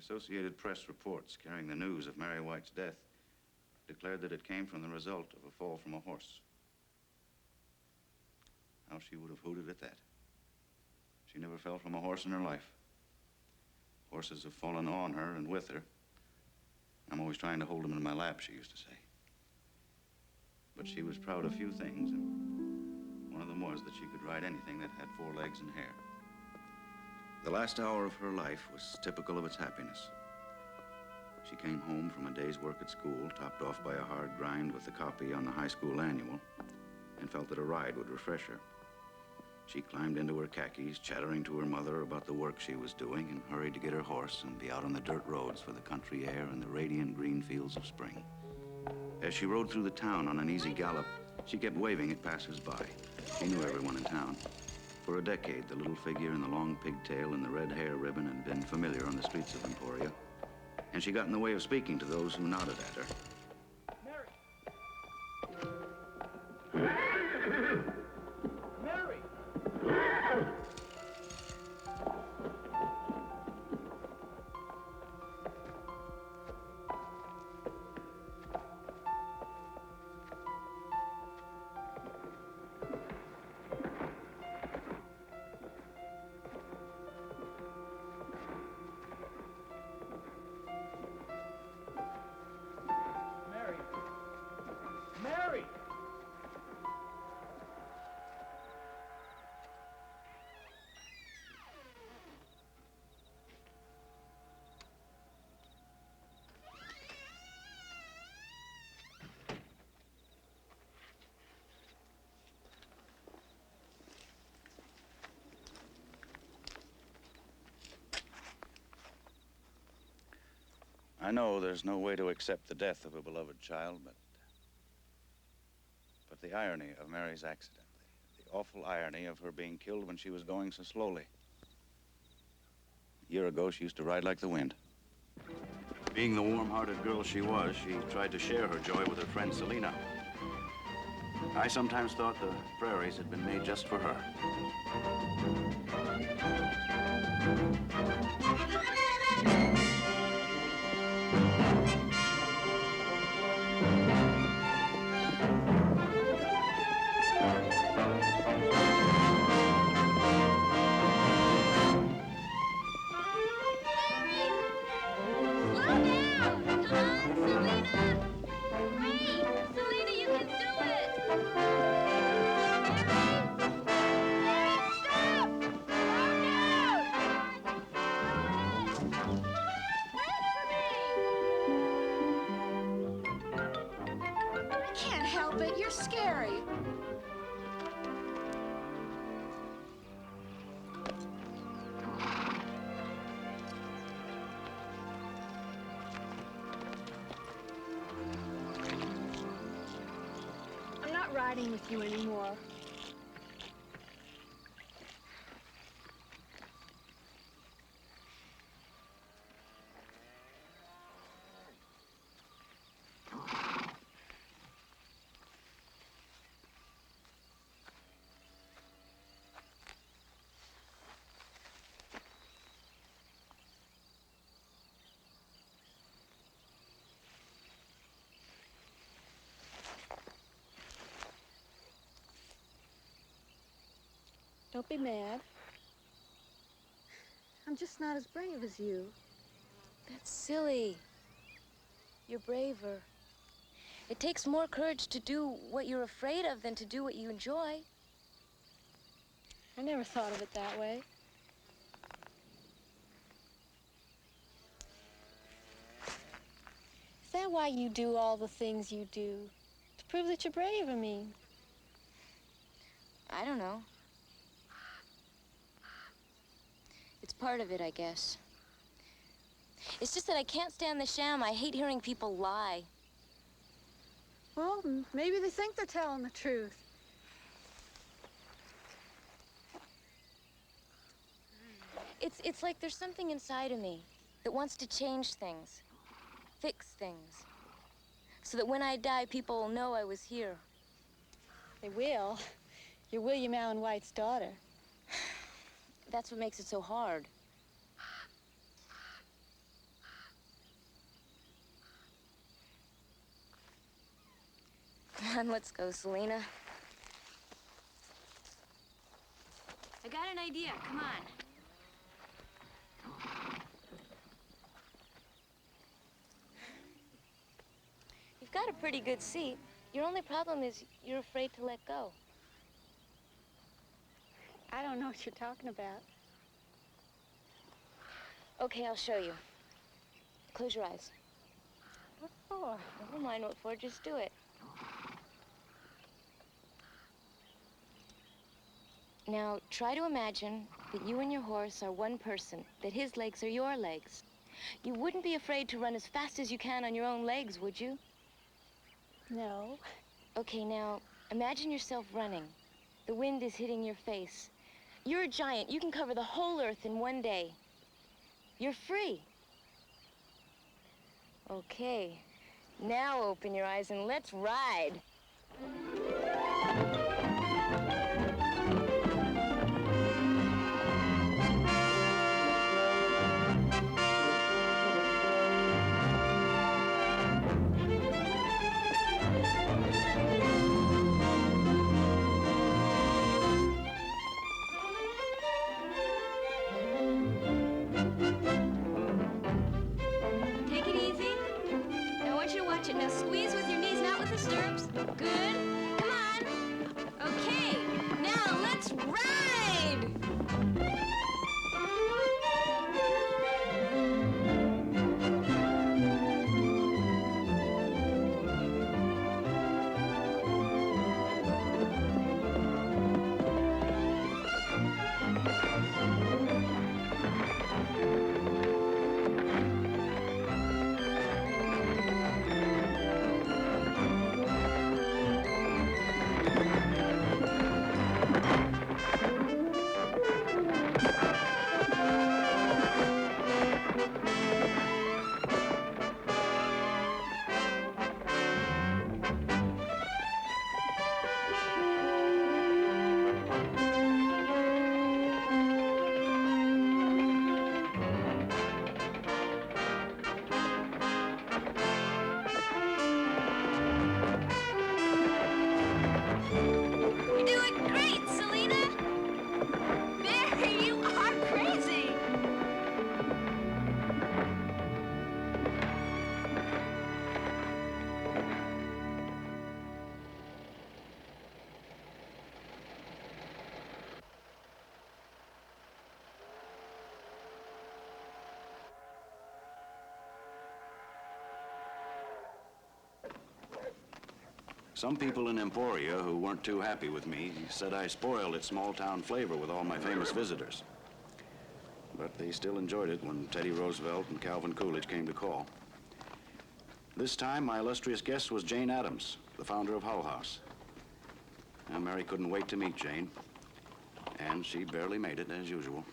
Associated Press reports carrying the news of Mary White's death declared that it came from the result of a fall from a horse. How she would have hooted at that. She never fell from a horse in her life. Horses have fallen on her and with her. I'm always trying to hold them in my lap, she used to say. But she was proud of few things, and one of them was that she could ride anything that had 4 legs and hair. The last hour of her life was typical of its happiness. She came home from a day's work at school, topped off by a hard grind with the copy on the high school annual, and felt that a ride would refresh her. She climbed into her khakis, chattering to her mother about the work she was doing, and hurried to get her horse and be out on the dirt roads for the country air and the radiant green fields of spring. As she rode through the town on an easy gallop, she kept waving at passers-by. She knew everyone in town. For a decade, the little figure in the long pigtail and the red hair ribbon had been familiar on the streets of Emporia, and she got in the way of speaking to those who nodded at her. Mary! Mary! Mary! I know there's no way to accept the death of a beloved child, but the irony of Mary's accident, the awful irony of her being killed when she was going so slowly. A year ago, she used to ride like the wind. Being the warm-hearted girl she was, she tried to share her joy with her friend Selena. I sometimes thought the prairies had been made just for her. Riding with you anymore. Don't be mad. I'm just not as brave as you. That's silly. You're braver. It takes more courage to do what you're afraid of than to do what you enjoy. I never thought of it that way. Is that why you do all the things you do? To prove that you're brave, I mean. I don't know. It's part of it, I guess. It's just that I can't stand the sham. I hate hearing people lie. Well, maybe they think they're telling the truth. It's like there's something inside of me that wants to change things, fix things, so that when I die, people will know I was here. They will. You're William Allen White's daughter. That's what makes it so hard. on, let's go, Selena. I got an idea, come on. You've got a pretty good seat. Your only problem is you're afraid to let go. I don't know what you're talking about. Okay, I'll show you. Close your eyes. What for? Never mind what for, just do it. Now, try to imagine that you and your horse are one person, that his legs are your legs. You wouldn't be afraid to run as fast as you can on your own legs, would you? No. Okay, now, imagine yourself running. The wind is hitting your face. You're a giant. You can cover the whole earth in one day. You're free. Okay, now open your eyes and let's ride. Take it easy. Now I want you to watch it. Now squeeze with your knees, not with the stirrups. Good. Come on. Okay. Now let's ride. You're doing great, Selena. Barrie, you are crazy. Some people in Emporia who weren't too happy with me said I spoiled its small-town flavor with all my famous visitors. But they still enjoyed it when Teddy Roosevelt and Calvin Coolidge came to call. This time, my illustrious guest was Jane Addams, the founder of Hull House. And Mary couldn't wait to meet Jane, and she barely made it, as usual.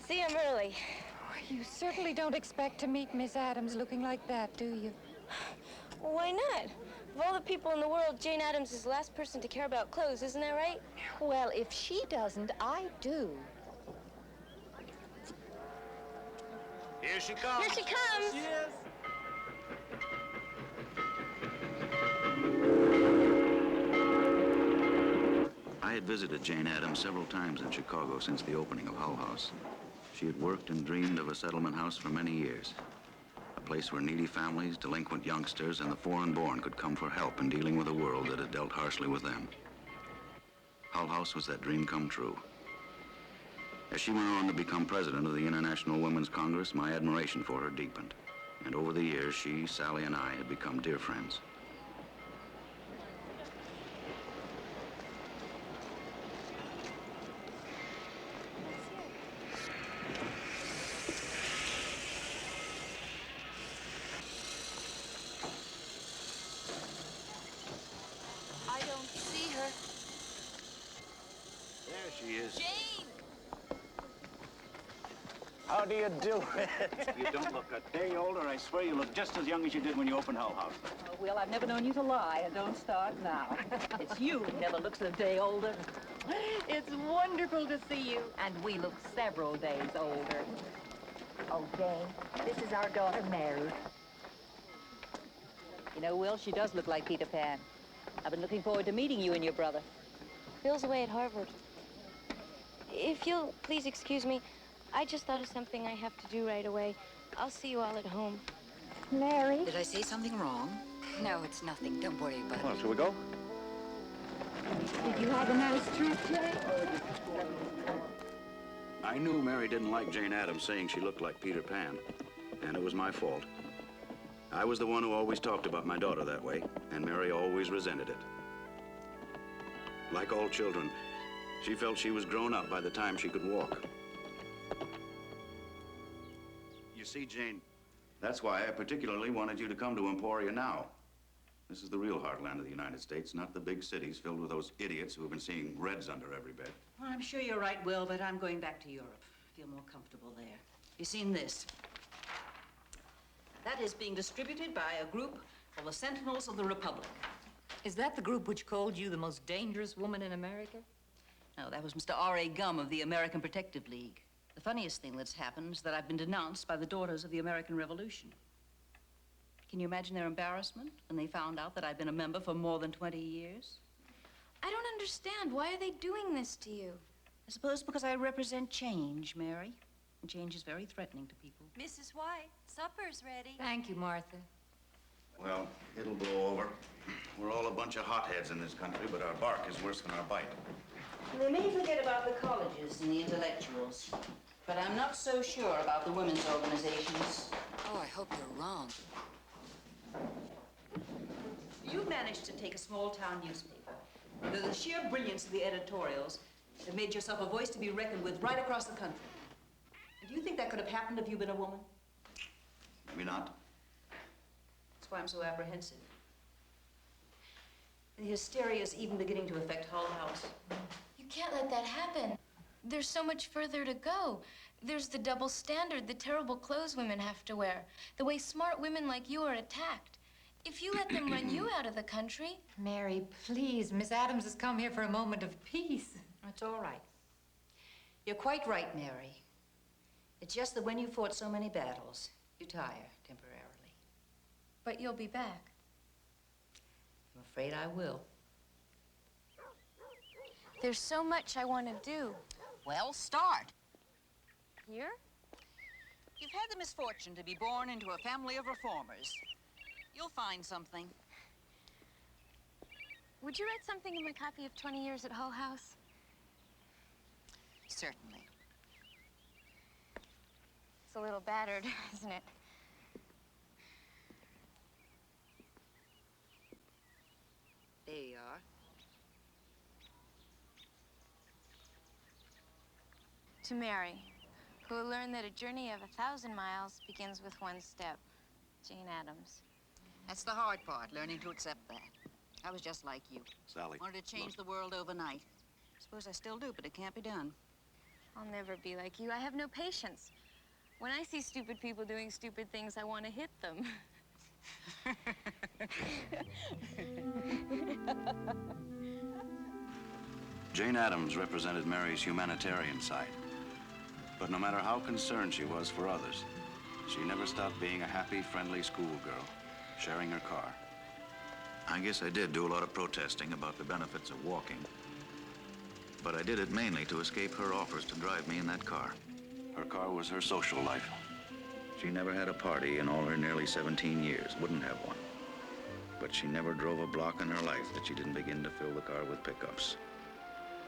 See, I'm early. You certainly don't expect to meet Miss Addams looking like that, do you? Well, why not? Of all the people in the world, Jane Addams is the last person to care about clothes, isn't that right? Well, if she doesn't, I do. Here she comes. Here she comes. Yes. I had visited Jane Addams several times in Chicago since the opening of Hull House. She had worked and dreamed of a settlement house for many years. A place where needy families, delinquent youngsters, and the foreign-born could come for help in dealing with a world that had dealt harshly with them. Hull House was that dream come true. As she went on to become president of the International Women's Congress, my admiration for her deepened. And over the years, she, Sally, and I had become dear friends. I don't see her. There she is. Jane! How do you do it? You don't look a day older. I swear you look just as young as you did when you opened Hull House. Oh, Will, I've never known you to lie, and don't start now. It's you who never looks a day older. It's wonderful to see you. And we look several days older. Oh, Jane, this is our daughter, Mary. You know, Will, she does look like Peter Pan. I've been looking forward to meeting you and your brother. Bill's away at Harvard. If you'll please excuse me, I just thought of something I have to do right away. I'll see you all at home. Mary? Did I say something wrong? No, it's nothing. Don't worry about Well, it. shall we go? Did you have a nice trip, Jay? I knew Mary didn't like Jane Addams saying she looked like Peter Pan, and it was my fault. I was the one who always talked about my daughter that way, and Mary always resented it. Like all children, she felt she was grown up by the time she could walk. You see, Jane, that's why I particularly wanted you to come to Emporia now. This is the real heartland of the United States, not the big cities filled with those idiots who have been seeing Reds under every bed. Well, I'm sure you're right, Will, but I'm going back to Europe. I feel more comfortable there. You seen this? That is being distributed by a group called the Sentinels of the Republic. Is that the group which called you the most dangerous woman in America? No, that was Mr. R.A. Gum of the American Protective League. The funniest thing that's happened is that I've been denounced by the Daughters of the American Revolution. Can you imagine their embarrassment when they found out that I'd been a member for more than 20 years? I don't understand. Why are they doing this to you? I suppose because I represent change, Mary. And change is very threatening to people. Mrs. White, supper's ready. Thank you, Martha. Well, it'll blow over. We're all a bunch of hotheads in this country, but our bark is worse than our bite. They may forget about the colleges and the intellectuals, but I'm not so sure about the women's organizations. Oh, I hope you're wrong. You managed to take a small-town newspaper. Through the sheer brilliance of the editorials, have made yourself a voice to be reckoned with right across the country. Do you think that could have happened if you'd been a woman? Maybe not. That's why I'm so apprehensive. The hysteria is even beginning to affect Hull House. You can't let that happen. There's so much further to go. There's the double standard, the terrible clothes women have to wear, the way smart women like you are attacked. If you let them run you out of the country... Mary, please. Miss Addams has come here for a moment of peace. That's all right. You're quite right, Mary. It's just that when you fought so many battles, you tire temporarily. But you'll be back. I'm afraid I will. There's so much I want to do. Well, start. Here? You've had the misfortune to be born into a family of reformers. You'll find something. Would you write something in my copy of 20 Years at Hull House? Certainly. It's a little battered, isn't it? There you are. To Mary, who will learn that a journey of 1,000 miles begins with one step. Jane Addams. That's the hard part, learning to accept that. I was just like you. Sally. Wanted to change the world overnight. Suppose I still do, but it can't be done. I'll never be like you. I have no patience. When I see stupid people doing stupid things, I want to hit them. Jane Addams represented Mary's humanitarian side. But no matter how concerned she was for others, she never stopped being a happy, friendly schoolgirl, sharing her car. I guess I did do a lot of protesting about the benefits of walking. But I did it mainly to escape her offers to drive me in that car. Her car was her social life. She never had a party in all her nearly 17 years, wouldn't have one. But she never drove a block in her life that she didn't begin to fill the car with pickups.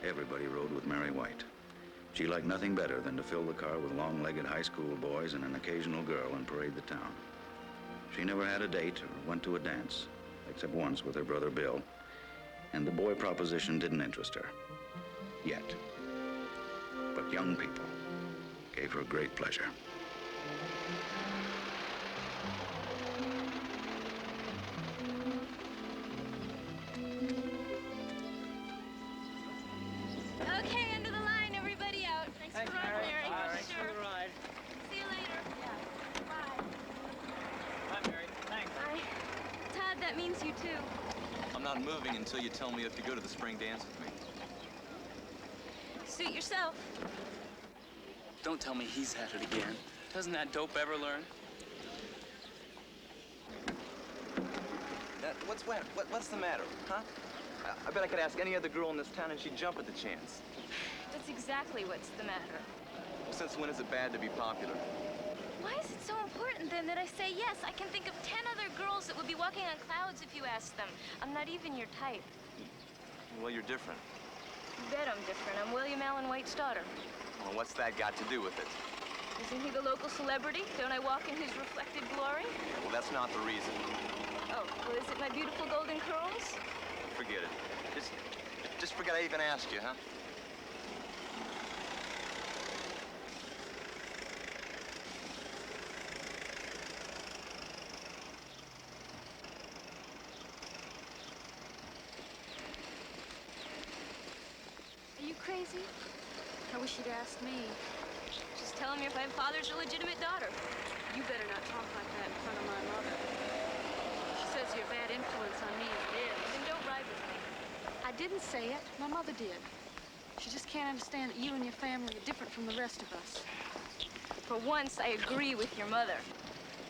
Everybody rode with Mary White. She liked nothing better than to fill the car with long-legged high school boys and an occasional girl and parade the town. She never had a date or went to a dance, except once with her brother Bill. And the boy proposition didn't interest her. Yet. But young people gave her great pleasure. Okay, end of the line, everybody out. Thanks for running, Mary. Thanks for the ride. on moving until you tell me if you go to the spring dance with me. Suit yourself. Don't tell me he's at it again. Doesn't that dope ever learn? What's the matter, huh? I bet I could ask any other girl in this town and she'd jump at the chance. That's exactly what's the matter. Well, since when is it bad to be popular? Why is it so important, then, that I say yes? I can think of 10 other girls that would be walking on clouds if you asked them. I'm not even your type. Well, you're different. You bet I'm different. I'm William Allen White's daughter. Well, what's that got to do with it? Isn't he the local celebrity? Don't I walk in his reflected glory? Well, that's not the reason. Oh, well, is it my beautiful golden curls? Forget it. Just forget I even asked you, huh? Are you crazy? I wish you'd asked me. Just tell him your father's a legitimate daughter. You better not talk like that in front of my mother. She says you're a bad influence on me and Dad. Then don't ride with me. I didn't say it. My mother did. She just can't understand that you and your family are different from the rest of us. For once, I agree with your mother.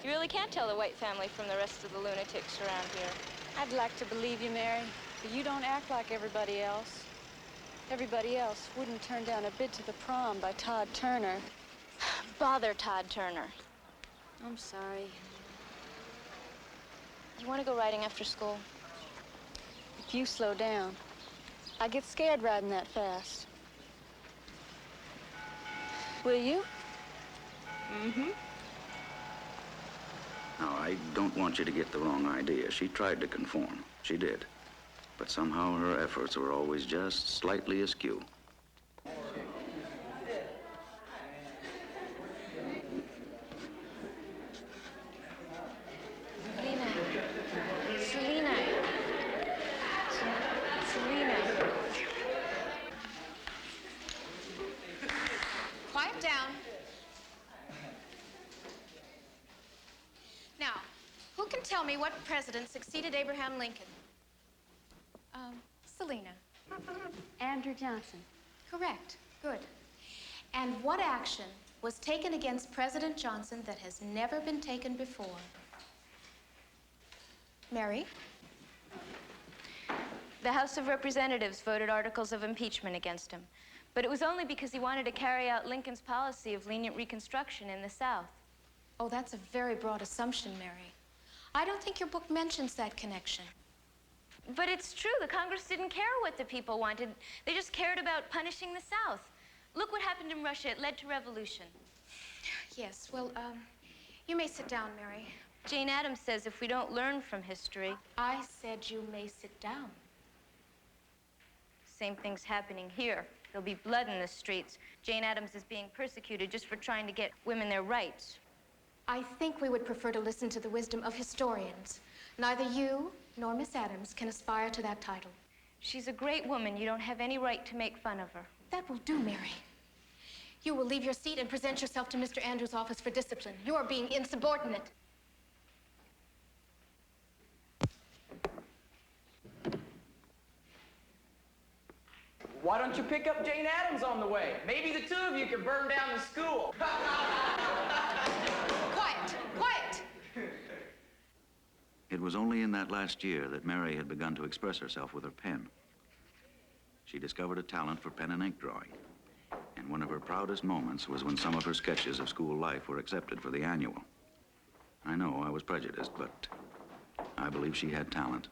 You really can't tell the White family from the rest of the lunatics around here. I'd like to believe you, Mary, but you don't act like everybody else. Everybody else wouldn't turn down a bid to the prom by Todd Turner. Bother Todd Turner. I'm sorry. You want to go riding after school? If you slow down, I get scared riding that fast. Will you? Mm-hmm. Now, I don't want you to get the wrong idea. She tried to conform. She did. But somehow her efforts were always just slightly askew. Selena. Quiet down. Now, who can tell me what president succeeded Abraham Lincoln? Selena. Andrew Johnson. Correct. Good. And what action was taken against President Johnson that has never been taken before? Mary? The House of Representatives voted articles of impeachment against him. But it was only because he wanted to carry out Lincoln's policy of lenient Reconstruction in the South. Oh, that's a very broad assumption, Mary. I don't think your book mentions that connection. But it's true. The Congress didn't care what the people wanted. They just cared about punishing the South. Look what happened in Russia. It led to revolution. Yes, well, you may sit down, Mary. Jane Addams says if we don't learn from history... I said you may sit down. Same thing's happening here. There'll be blood in the streets. Jane Addams is being persecuted just for trying to get women their rights. I think we would prefer to listen to the wisdom of historians. Neither you nor Miss Addams can aspire to that title. She's a great woman. You don't have any right to make fun of her. That will do, Mary. You will leave your seat and present yourself to Mr. Andrews' office for discipline. You are being insubordinate. Why don't you pick up Jane Addams on the way? Maybe the two of you can burn down the school. Quiet! Quiet! It was only in that last year that Mary had begun to express herself with her pen. She discovered a talent for pen and ink drawing. And one of her proudest moments was when some of her sketches of school life were accepted for the annual. I know I was prejudiced, but I believe she had talent.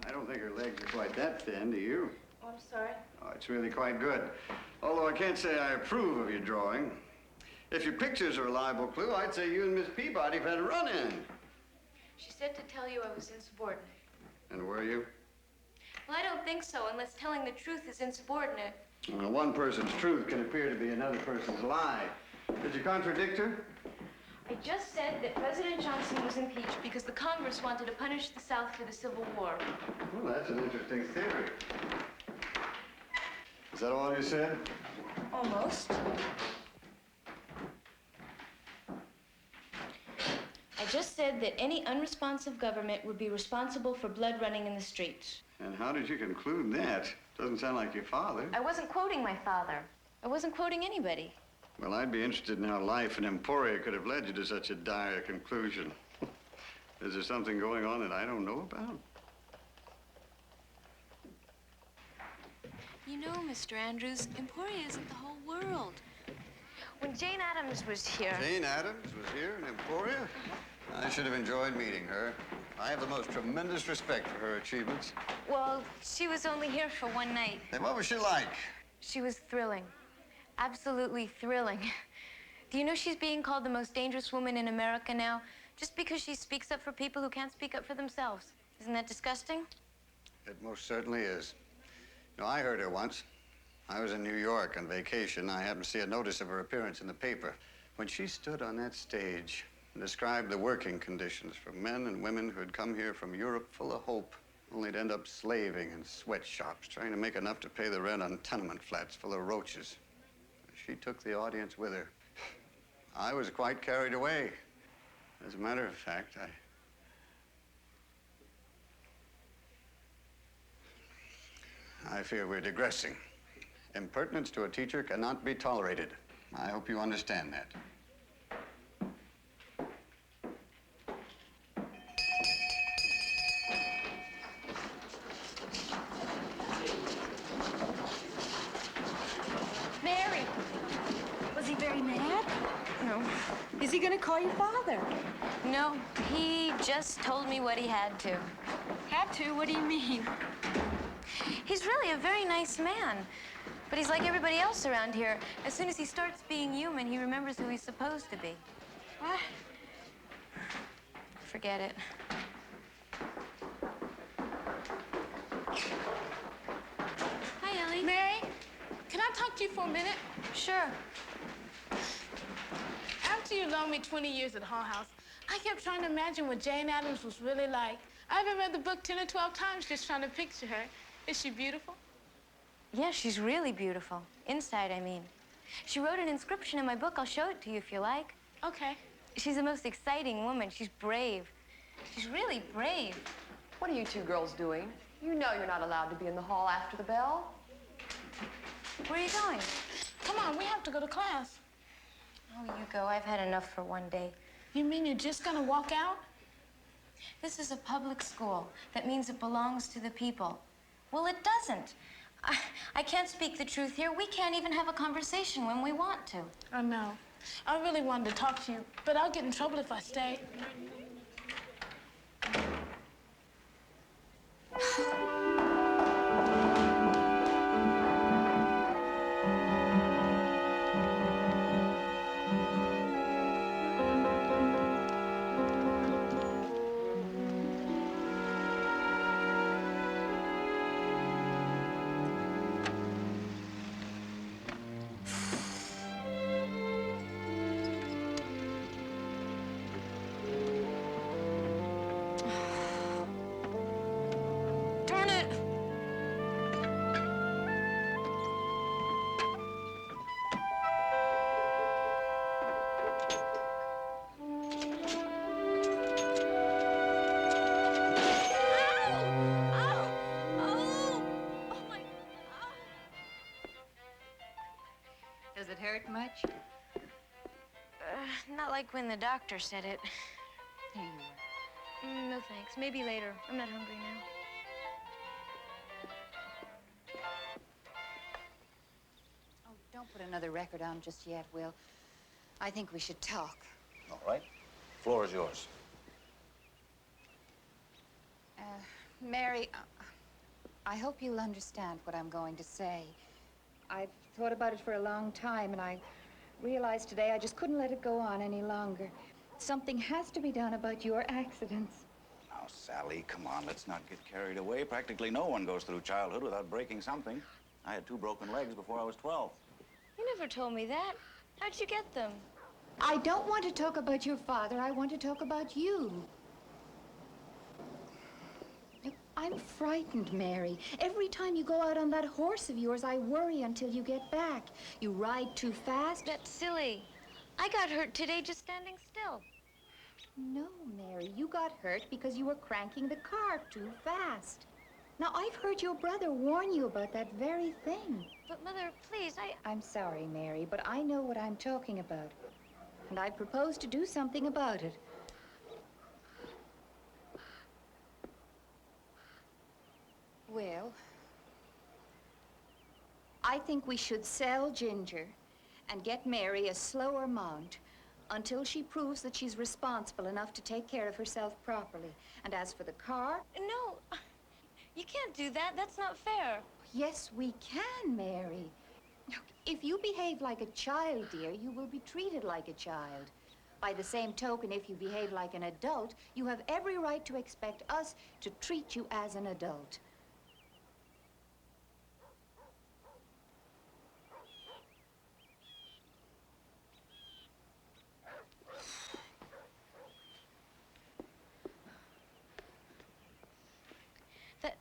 I don't think her legs are quite that thin, do you? Oh, I'm sorry. Oh, it's really quite good. Although I can't say I approve of your drawing. If your pictures are a liable clue, I'd say you and Miss Peabody have had a run-in. She said to tell you I was insubordinate. And were you? Well, I don't think so, unless telling the truth is insubordinate. Well, one person's truth can appear to be another person's lie. Did you contradict her? I just said that President Johnson was impeached because the Congress wanted to punish the South for the Civil War. Well, that's an interesting theory. Is that all you said? Almost. just said that any unresponsive government would be responsible for blood running in the streets. And how did you conclude that? Doesn't sound like your father. I wasn't quoting my father. I wasn't quoting anybody. Well, I'd be interested in how life in Emporia could have led you to such a dire conclusion. Is there something going on that I don't know about? You know, Mr. Andrews, Emporia isn't the whole world. When Jane Addams was here... Jane Addams was here in Emporia? I should have enjoyed meeting her. I have the most tremendous respect for her achievements. Well, she was only here for one night. And what was she like? She was thrilling. Absolutely thrilling. Do you know she's being called the most dangerous woman in America now? Just because she speaks up for people who can't speak up for themselves. Isn't that disgusting? It most certainly is. You know, I heard her once. I was in New York on vacation. I happened to see a notice of her appearance in the paper. When she stood on that stage and described the working conditions for men and women who had come here from Europe full of hope, only to end up slaving in sweatshops, trying to make enough to pay the rent on tenement flats full of roaches. She took the audience with her. I was quite carried away. As a matter of fact, I fear we're digressing. Impertinence to a teacher cannot be tolerated. I hope you understand that. Mary, was he very mad? No. Is he gonna call you father? No, he just told me what he had to. Had to? What do you mean? He's really a very nice man. But he's like everybody else around here. As soon as he starts being human, he remembers who he's supposed to be. What? Forget it. Hi, Ellie. Mary, can I talk to you for a minute? Sure. After you loaned me 20 years at Hull House, I kept trying to imagine what Jane Addams was really like. I even read the book 10 or 12 times just trying to picture her. Is she beautiful? Yeah, she's really beautiful. Inside, I mean. She wrote an inscription in my book. I'll show it to you if you like. Okay. She's the most exciting woman. She's brave. She's really brave. What are you two girls doing? You know you're not allowed to be in the hall after the bell. Where are you going? Come on, we have to go to class. Oh, you go. I've had enough for one day. You mean you're just gonna walk out? This is a public school. That means it belongs to the people. Well, it doesn't. I can't speak the truth here. We can't even have a conversation when we want to. I know. I really wanted to talk to you, but I'll get in trouble if I stay. Does it hurt much? Not like when the doctor said it. Here you are. No, thanks. Maybe later. I'm not hungry now. Oh, don't put another record on just yet, Will. I think we should talk. All right. Floor is yours. Mary, I hope you'll understand what I'm going to say. I've thought about it for a long time, and I realized today I just couldn't let it go on any longer. Something has to be done about your accidents. Now, Sally, come on, let's not get carried away. Practically no one goes through childhood without breaking something. I had 2 broken legs before I was 12. You never told me that. How'd you get them? I don't want to talk about your father. I want to talk about you. I'm frightened, Mary. Every time you go out on that horse of yours, I worry until you get back. You ride too fast. That's silly. I got hurt today just standing still. No, Mary, you got hurt because you were cranking the car too fast. Now, I've heard your brother warn you about that very thing. But, Mother, please, I'm sorry, Mary, but I know what I'm talking about. And I propose to do something about it. Well, I think we should sell Ginger and get Mary a slower mount until she proves that she's responsible enough to take care of herself properly. And as for the car... No, you can't do that. That's not fair. Yes, we can, Mary. If you behave like a child, dear, you will be treated like a child. By the same token, if you behave like an adult, you have every right to expect us to treat you as an adult.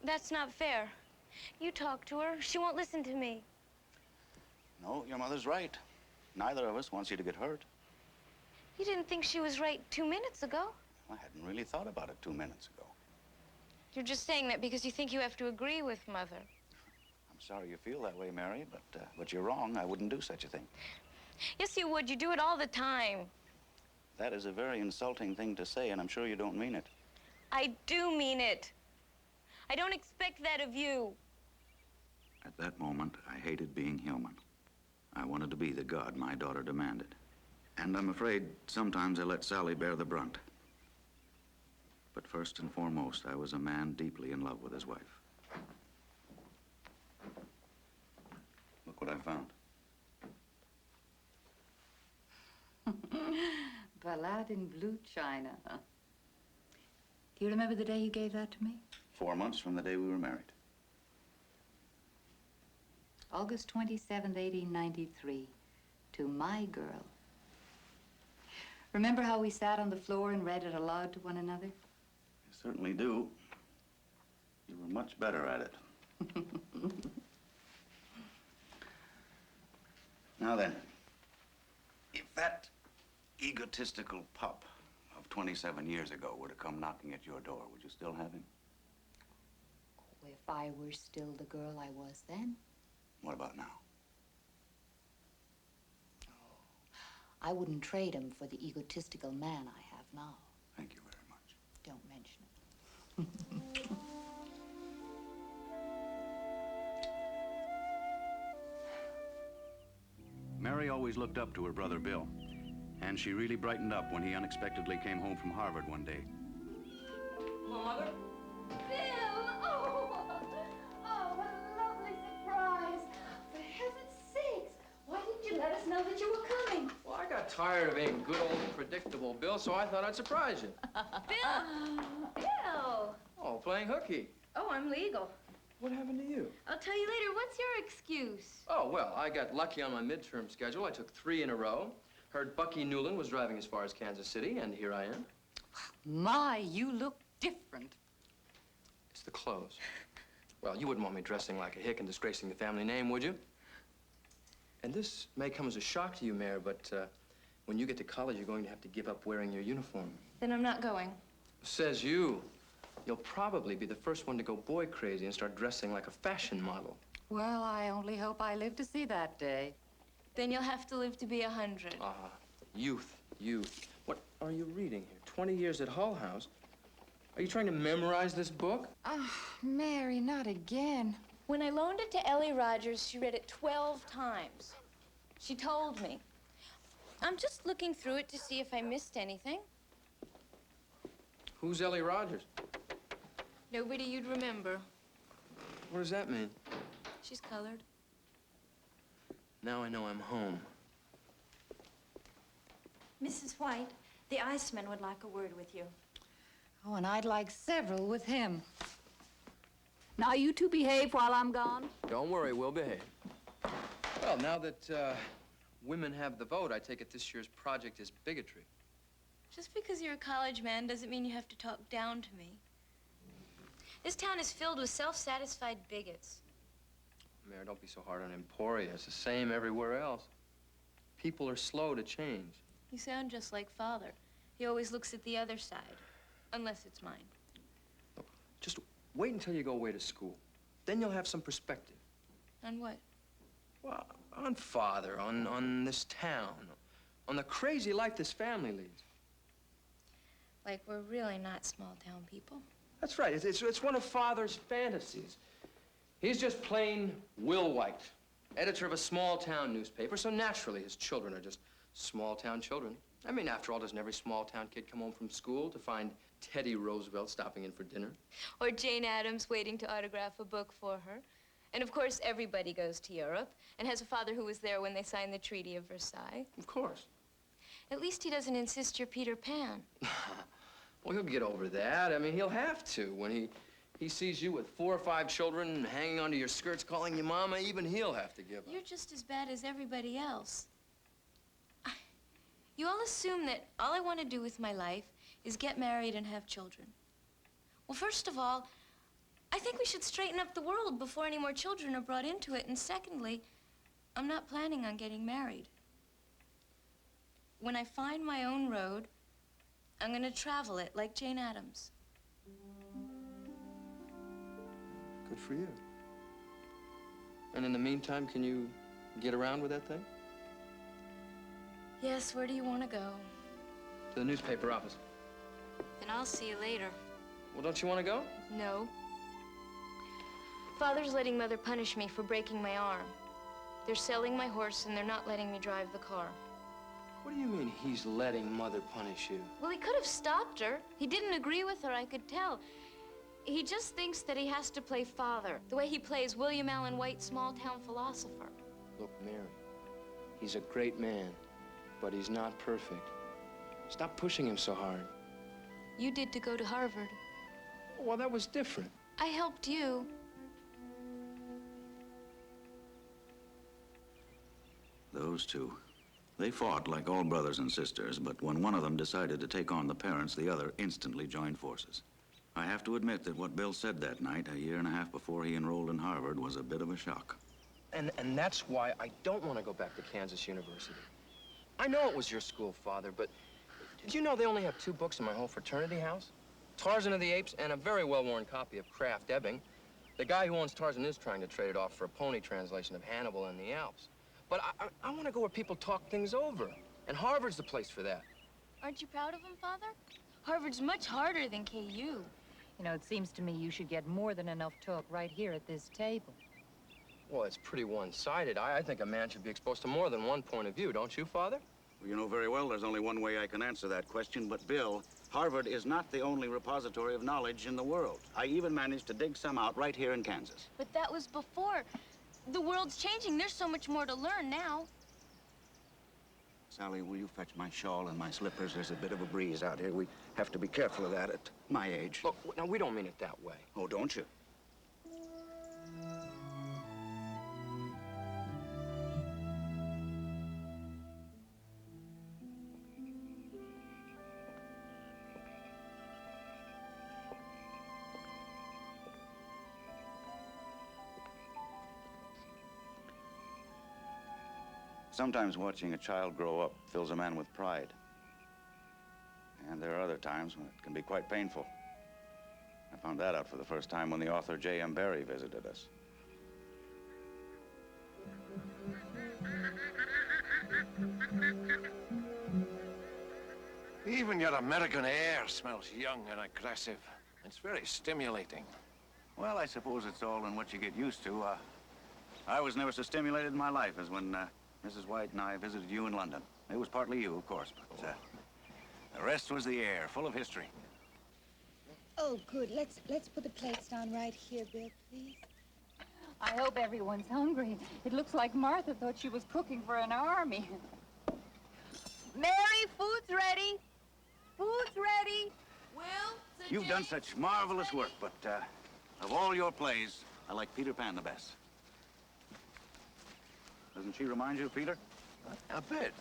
That's not fair. You talk to her. She won't listen to me. No, your mother's right. Neither of us wants you to get hurt. You didn't think she was right 2 minutes ago. I hadn't really thought about it 2 minutes ago. You're just saying that because you think you have to agree with Mother. I'm sorry you feel that way, Mary, but you're wrong. I wouldn't do such a thing. Yes, you would. You do it all the time. That is a very insulting thing to say, and I'm sure you don't mean it. I do mean it. I don't expect that of you. At that moment, I hated being human. I wanted to be the god my daughter demanded. And I'm afraid sometimes I let Sally bear the brunt. But first and foremost, I was a man deeply in love with his wife. Look what I found. Ballade in blue china. Do you remember the day you gave that to me? 4 months from the day we were married. August 27th, 1893. To my girl. Remember how we sat on the floor and read it aloud to one another? I certainly do. You were much better at it. Now then, if that egotistical pup of 27 years ago were to come knocking at your door, would you still have him? If I were still the girl I was then. What about now? I wouldn't trade him for the egotistical man I have now. Thank you very much. Don't mention it. Mary always looked up to her brother Bill, and she really brightened up when he unexpectedly came home from Harvard one day. Mother? Bill! Oh, what a lovely surprise. For heaven's sakes, why didn't you let us know that you were coming? Well, I got tired of being good old predictable Bill, so I thought I'd surprise you. Bill! Bill! Oh, playing hooky. Oh, I'm legal. What happened to you? I'll tell you later. What's your excuse? Oh, well, I got lucky on my midterm schedule. I took 3 in a row. Heard Bucky Newland was driving as far as Kansas City, and here I am. My, you look different. It's the clothes. Well, you wouldn't want me dressing like a hick and disgracing the family name, would you? And this may come as a shock to you, Mayor, but when you get to college, you're going to have to give up wearing your uniform. Then I'm not going. Says you. You'll probably be the first one to go boy crazy and start dressing like a fashion model. Well, I only hope I live to see that day. Then you'll have to live to be 100. Youth, youth. What are you reading here? 20 years at Hull House? Are you trying to memorize this book? Oh, Mary, not again. When I loaned it to Ellie Rogers, she read it 12 times. She told me. I'm just looking through it to see if I missed anything. Who's Ellie Rogers? Nobody you'd remember. What does that mean? She's colored. Now I know I'm home. Mrs. White, the Iceman would like a word with you. Oh, and I'd like several with him. Now you two behave while I'm gone. Don't worry, we'll behave. Well, now that women have the vote, I take it this year's project is bigotry. Just because you're a college man doesn't mean you have to talk down to me. This town is filled with self-satisfied bigots. Mayor, don't be so hard on Emporia. It's the same everywhere else. People are slow to change. You sound just like Father. He always looks at the other side, unless it's mine. Look, just wait until you go away to school. Then you'll have some perspective. On what? Well, on Father, on this town, on the crazy life this family leads. Like we're really not small-town people. That's right. It's one of Father's fantasies. He's just plain Will White, editor of a small-town newspaper, so naturally his children are just small-town children. I mean, after all, doesn't every small-town kid come home from school to find Teddy Roosevelt stopping in for dinner? Or Jane Addams waiting to autograph a book for her. And of course, everybody goes to Europe and has a father who was there when they signed the Treaty of Versailles. Of course. At least he doesn't insist you're Peter Pan. Well, he'll get over that. I mean, he'll have to. When he sees you with 4 or 5 children hanging onto your skirts, calling you mama, even he'll have to give up. You're just as bad as everybody else. You all assume that all I want to do with my life is get married and have children. Well, first of all, I think we should straighten up the world before any more children are brought into it. And secondly, I'm not planning on getting married. When I find my own road, I'm going to travel it like Jane Addams. Good for you. And in the meantime, can you get around with that thing? Yes, where do you want to go? To the newspaper office. Then I'll see you later. Well, don't you want to go? No. Father's letting Mother punish me for breaking my arm. They're selling my horse and they're not letting me drive the car. What do you mean he's letting Mother punish you? Well, he could have stopped her. He didn't agree with her, I could tell. He just thinks that he has to play father, the way he plays William Allen White, small-town philosopher. Look, Mary, he's a great man, but he's not perfect. Stop pushing him so hard. You did to go to Harvard. Well, that was different. I helped you. Those two. They fought like all brothers and sisters, but when one of them decided to take on the parents, the other instantly joined forces. I have to admit that what Bill said that night, a year and a half before he enrolled in Harvard, was a bit of a shock. And that's why I don't want to go back to Kansas University. I know it was your school, Father, but did you know they only have 2 books in my whole fraternity house? Tarzan of the Apes and a very well-worn copy of Kraft Ebing. The guy who owns Tarzan is trying to trade it off for a pony translation of Hannibal in the Alps. But I want to go where people talk things over. And Harvard's the place for that. Aren't you proud of him, Father? Harvard's much harder than KU. You know, it seems to me you should get more than enough talk right here at this table. Well, it's pretty one-sided. I think a man should be exposed to more than one point of view, don't you, Father? Well, you know very well there's only one way I can answer that question, but Bill, Harvard is not the only repository of knowledge in the world. I even managed to dig some out right here in Kansas. But that was before. The world's changing. There's so much more to learn now. Sally, will you fetch my shawl and my slippers? There's a bit of a breeze out here. We have to be careful of that at my age. Look, now, we don't mean it that way. Oh, don't you? Sometimes watching a child grow up fills a man with pride. And there are other times when it can be quite painful. I found that out for the first time when the author J.M. Barrie visited us. Even your American air smells young and aggressive. It's very stimulating. Well, I suppose it's all in what you get used to. I was never so stimulated in my life as when Mrs. White and I visited you in London. It was partly you, of course, but the rest was the air, full of history. Oh, good. Let's put the plates down right here, Bill, please. I hope everyone's hungry. It looks like Martha thought she was cooking for an army. Mary, food's ready. Food's ready. Will? You've done such marvelous work, but of all your plays, I like Peter Pan the best. Doesn't she remind you of Peter? A bit.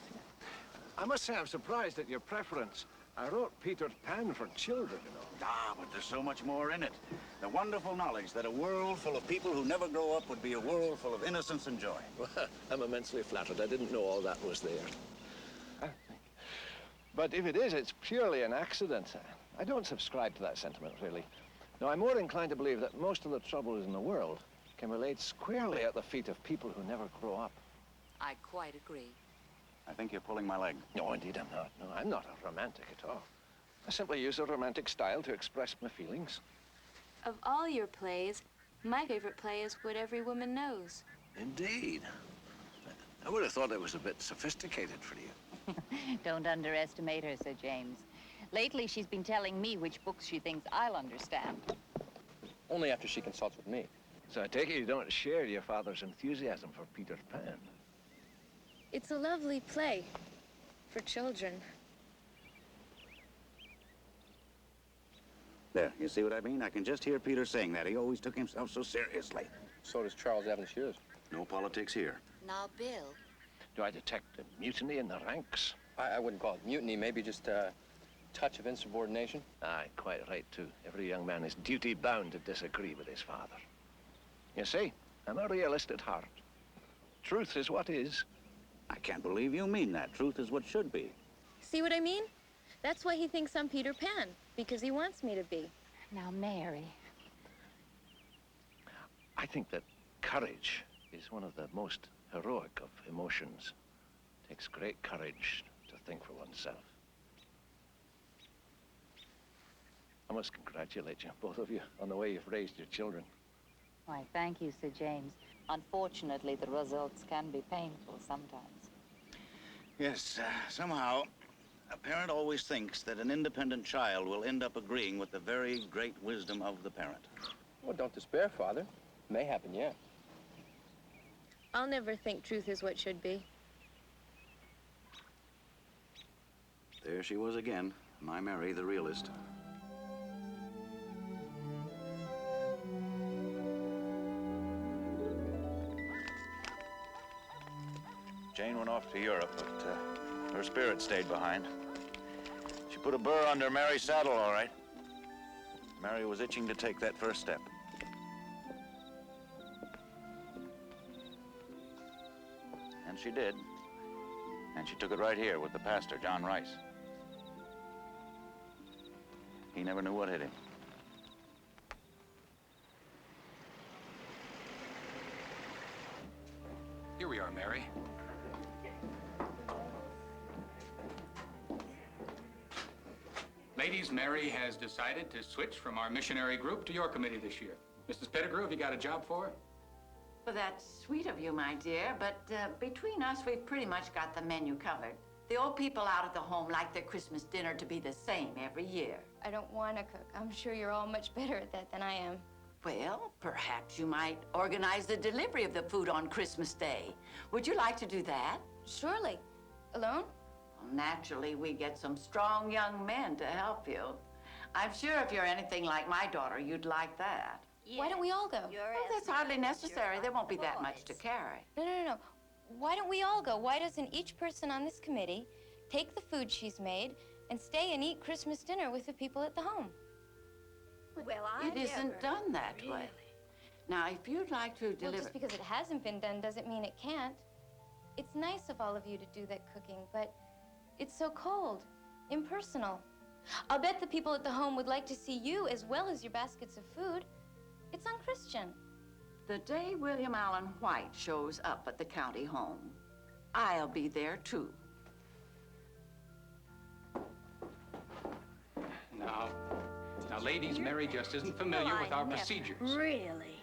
I must say I'm surprised at your preference. I wrote Peter Pan for children, you know. Ah, but there's so much more in it. The wonderful knowledge that a world full of people who never grow up would be a world full of innocence and joy. Well, I'm immensely flattered. I didn't know all that was there. But if it is, it's purely an accident. I don't subscribe to that sentiment, really. No, I'm more inclined to believe that most of the troubles in the world can relate squarely at the feet of people who never grow up. I quite agree. I think you're pulling my leg. No, indeed I'm not. No, I'm not a romantic at all. I simply use a romantic style to express my feelings. Of all your plays, my favorite play is What Every Woman Knows. Indeed. I would have thought it was a bit sophisticated for you. Don't underestimate her, Sir James. Lately, she's been telling me which books she thinks I'll understand. Only after she consults with me. So I take it you don't share your father's enthusiasm for Peter Pan. It's a lovely play for children. There, you see what I mean? I can just hear Peter saying that. He always took himself so seriously. So does Charles Evans Hughes. No politics here. Now, Bill. Do I detect a mutiny in the ranks? I wouldn't call it mutiny, maybe just a touch of insubordination. Aye, quite right, too. Every young man is duty-bound to disagree with his father. You see, I'm a realist at heart. Truth is what is. I can't believe you mean that. Truth is what should be. See what I mean? That's why he thinks I'm Peter Pan, because he wants me to be. Now, Mary. I think that courage is one of the most heroic of emotions. It takes great courage to think for oneself. I must congratulate you, both of you, on the way you've raised your children. Why, thank you, Sir James. Unfortunately, the results can be painful sometimes. Yes, somehow, a parent always thinks that an independent child will end up agreeing with the very great wisdom of the parent. Well, don't despair, Father. May happen yet. I'll never think truth is what should be. There she was again, my Mary, the realist. Jane went off to Europe, but her spirit stayed behind. She put a burr under Mary's saddle, all right. Mary was itching to take that first step. And she did. And she took it right here with the pastor, John Rice. He never knew what hit him. Here we are, Mary. Ladies, Mary has decided to switch from our missionary group to your committee this year. Mrs. Pettigrew, have you got a job for her? Well, that's sweet of you, my dear, but between us, we've pretty much got the menu covered. The old people out at the home like their Christmas dinner to be the same every year. I don't want to cook. I'm sure you're all much better at that than I am. Well, perhaps you might organize the delivery of the food on Christmas Day. Would you like to do that? Surely. Alone? Well, naturally, we get some strong young men to help you. I'm sure if you're anything like my daughter, you'd like that. Yeah. Why don't we all go? Well, that's hardly necessary. There won't be that much to carry. No. Why don't we all go? Why doesn't each person on this committee take the food she's made and stay and eat Christmas dinner with the people at the home? Well, It isn't done that way. Now, if you'd like to Well, deliver... just because it hasn't been done doesn't mean it can't. It's nice of all of you to do that cooking, but it's so cold, impersonal. I'll bet the people at the home would like to see you as well as your baskets of food. It's unchristian. The day William Allen White shows up at the county home, I'll be there, too. Now, ladies, Mary just isn't familiar with our procedures. Really?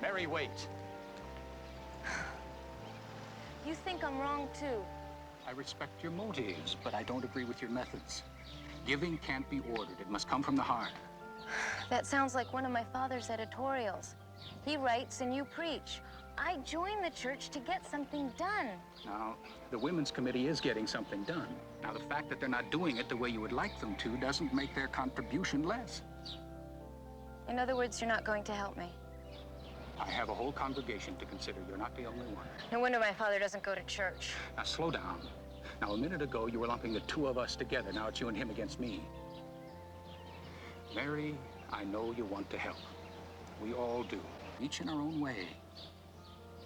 Mary, wait. You think I'm wrong, too. I respect your motives, but I don't agree with your methods. Giving can't be ordered. It must come from the heart. That sounds like one of my father's editorials. He writes and you preach. I joined the church to get something done. Now, the Women's Committee is getting something done. Now, the fact that they're not doing it the way you would like them to doesn't make their contribution less. In other words, you're not going to help me. I have a whole congregation to consider. You're not the only one. No wonder my father doesn't go to church. Now, slow down. Now, a minute ago, you were lumping the two of us together. Now it's you and him against me. Mary, I know you want to help. We all do. each in our own way.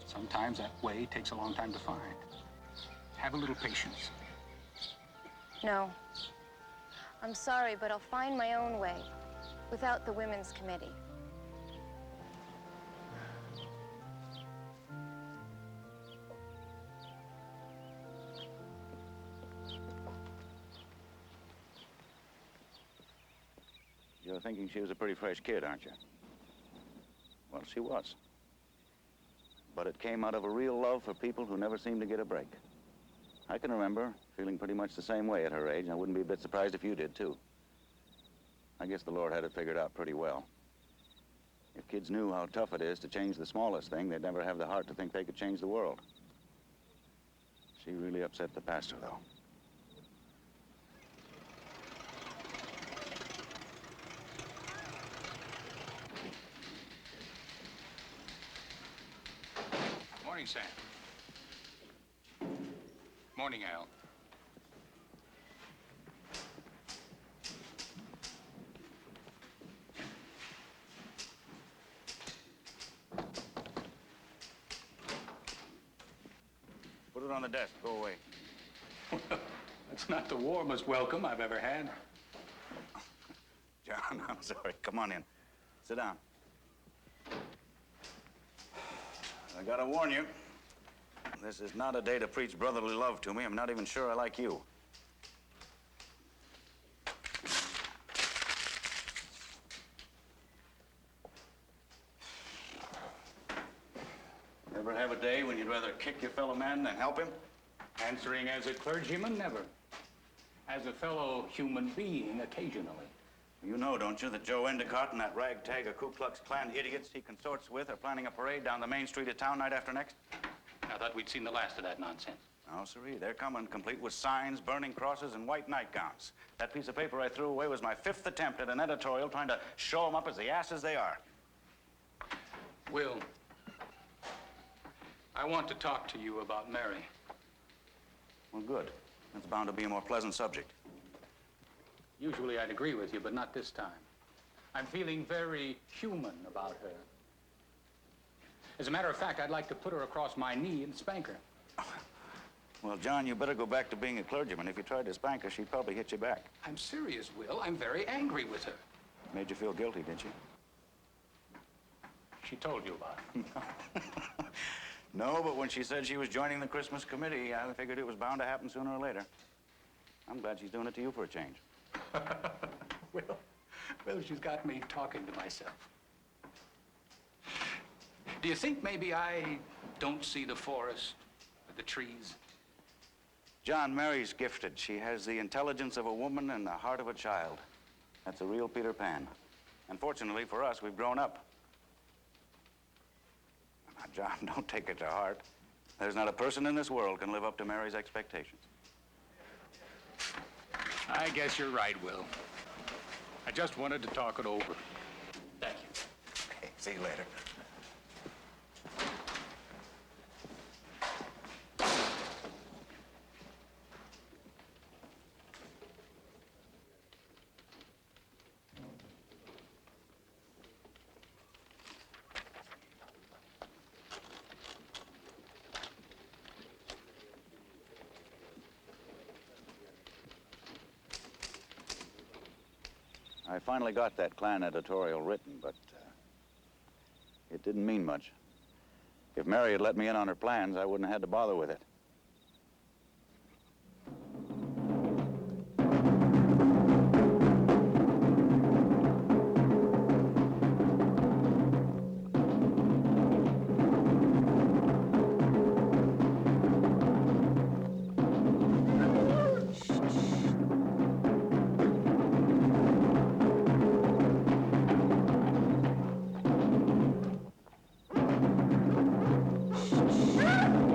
Sometimes that way takes a long time to find. Have a little patience. No. I'm sorry, but I'll find my own way without the Women's Committee. You're thinking she was a pretty fresh kid, aren't you? Well, she was. But it came out of a real love for people who never seemed to get a break. I can remember feeling pretty much the same way at her age, and I wouldn't be a bit surprised if you did, too. I guess the Lord had it figured out pretty well. If kids knew how tough it is to change the smallest thing, they'd never have the heart to think they could change the world. She really upset the pastor, though. Morning, Sam. Morning, Al. Put it on the desk. Go away. That's not the warmest welcome I've ever had. John, I'm sorry. Come on in. Sit down. I gotta warn you, this is not a day to preach brotherly love to me. I'm not even sure I like you. Ever have a day when you'd rather kick your fellow man than help him? Answering as a clergyman, never. As a fellow human being, occasionally. You know, don't you, that Joe Endicott and that ragtag of Ku Klux Klan idiots he consorts with are planning a parade down the main street of town night after next? I thought we'd seen the last of that nonsense. No, sirree. They're coming complete with signs, burning crosses, and white nightgowns. That piece of paper I threw away was my 5th attempt at an editorial trying to show them up as the asses they are. Will, I want to talk to you about Mary. Well, good. That's bound to be a more pleasant subject. Usually I'd agree with you, but not this time. I'm feeling very human about her. As a matter of fact, I'd like to put her across my knee and spank her. Well, John, you better go back to being a clergyman. If you tried to spank her, she'd probably hit you back. I'm serious, Will. I'm very angry with her. Made you feel guilty, didn't she? She told you about it. No, but when she said she was joining the Christmas committee, I figured it was bound to happen sooner or later. I'm glad she's doing it to you for a change. Well, she's got me talking to myself. Do you think maybe I don't see the forest, or the trees? John, Mary's gifted. She has the intelligence of a woman and the heart of a child. That's a real Peter Pan. And fortunately for us, we've grown up. Now, John, don't take it to heart. There's not a person in this world can live up to Mary's expectations. I guess you're right, Will. I just wanted to talk it over. Thank you. Okay, see you later. I finally got that Klan editorial written, but it didn't mean much. If Mary had let me in on her plans, I wouldn't have had to bother with it.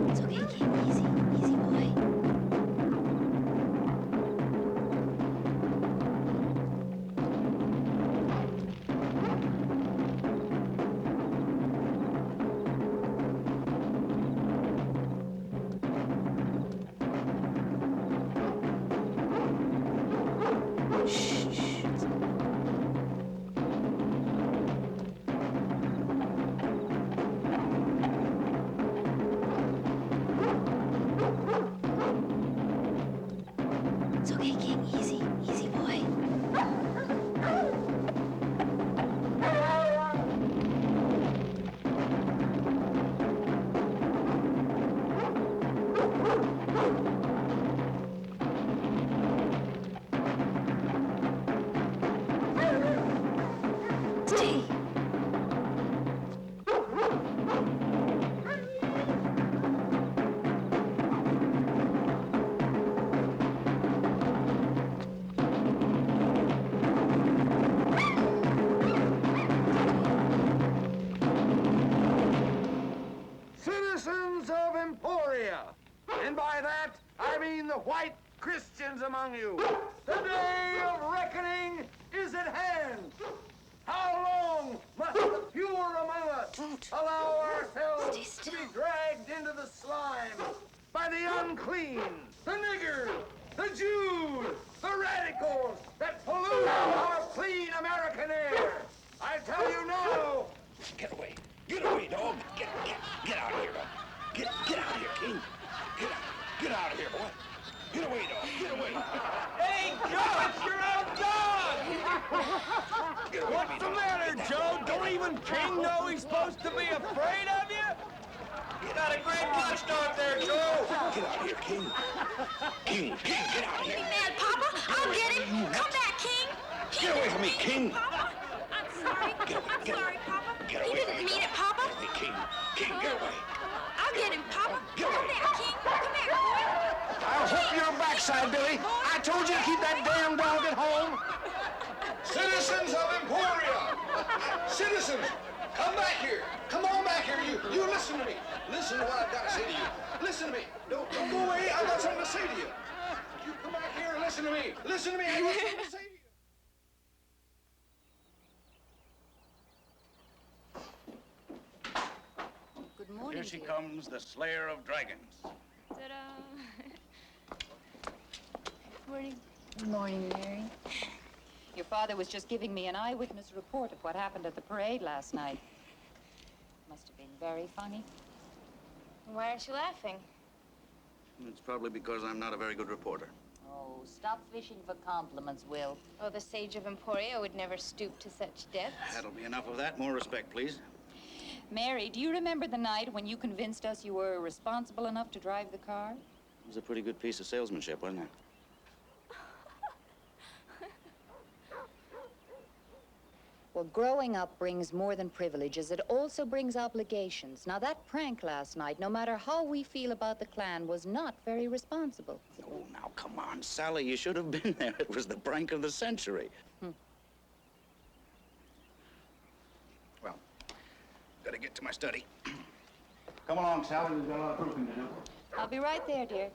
It's okay, Kate. Citizens of Emporia, and by that, I mean the white Christians among you, the day of reckoning is at hand. How long must the pure among us allow ourselves to be dragged into the slime by the unclean, the niggers, the Jews, the radicals that pollute our clean American air? I tell you now. Get away, dog. Get out of here, dog. Get out of here, King. Get out of here, boy. Get away, dog. Get away. Hey, Joe, it's your own dog! What's the matter, Joe? Don't even King know he's supposed to be afraid of you? You got a great watchdog there, Joe. Get out of here, King. King, get out of here. Be mad, Papa. I'll get him. Come back, King. Get away from me, King. Papa, I'm sorry. I'm sorry, Papa. Get He away didn't from me. mean it, Papa. Hey, King, get away. I'll get him, Papa. Get Come away. back, King. Come back, boy. I'll whoop your backside, Billy. I told you to keep that damn dog at home. Citizens of Emporia! Citizens, come back here. Come on back here. You listen to me. Listen to what I've got to say to you. Listen to me. Don't go away. I've got something to say to you. You come back here and listen to me. Listen to me. I've got something to say to you. Good morning. Here she comes, the slayer of dragons. Ta-da. Morning. Good morning, Mary. Your father was just giving me an eyewitness report of what happened at the parade last night. Must have been very funny. Why aren't you laughing? It's probably because I'm not a very good reporter. Oh, stop fishing for compliments, Will. Oh, the sage of Emporia would never stoop to such depths. That'll be enough of that. More respect, please. Mary, do you remember the night when you convinced us you were responsible enough to drive the car? It was a pretty good piece of salesmanship, wasn't it? Well, growing up brings more than privileges. It also brings obligations. Now, that prank last night, no matter how we feel about the Klan, was not very responsible. Oh, now, come on, Sally. You should have been there. It was the prank of the century. Well, gotta get to my study. Come along, Sally. We've got a lot of proofing to do. I'll be right there, dear.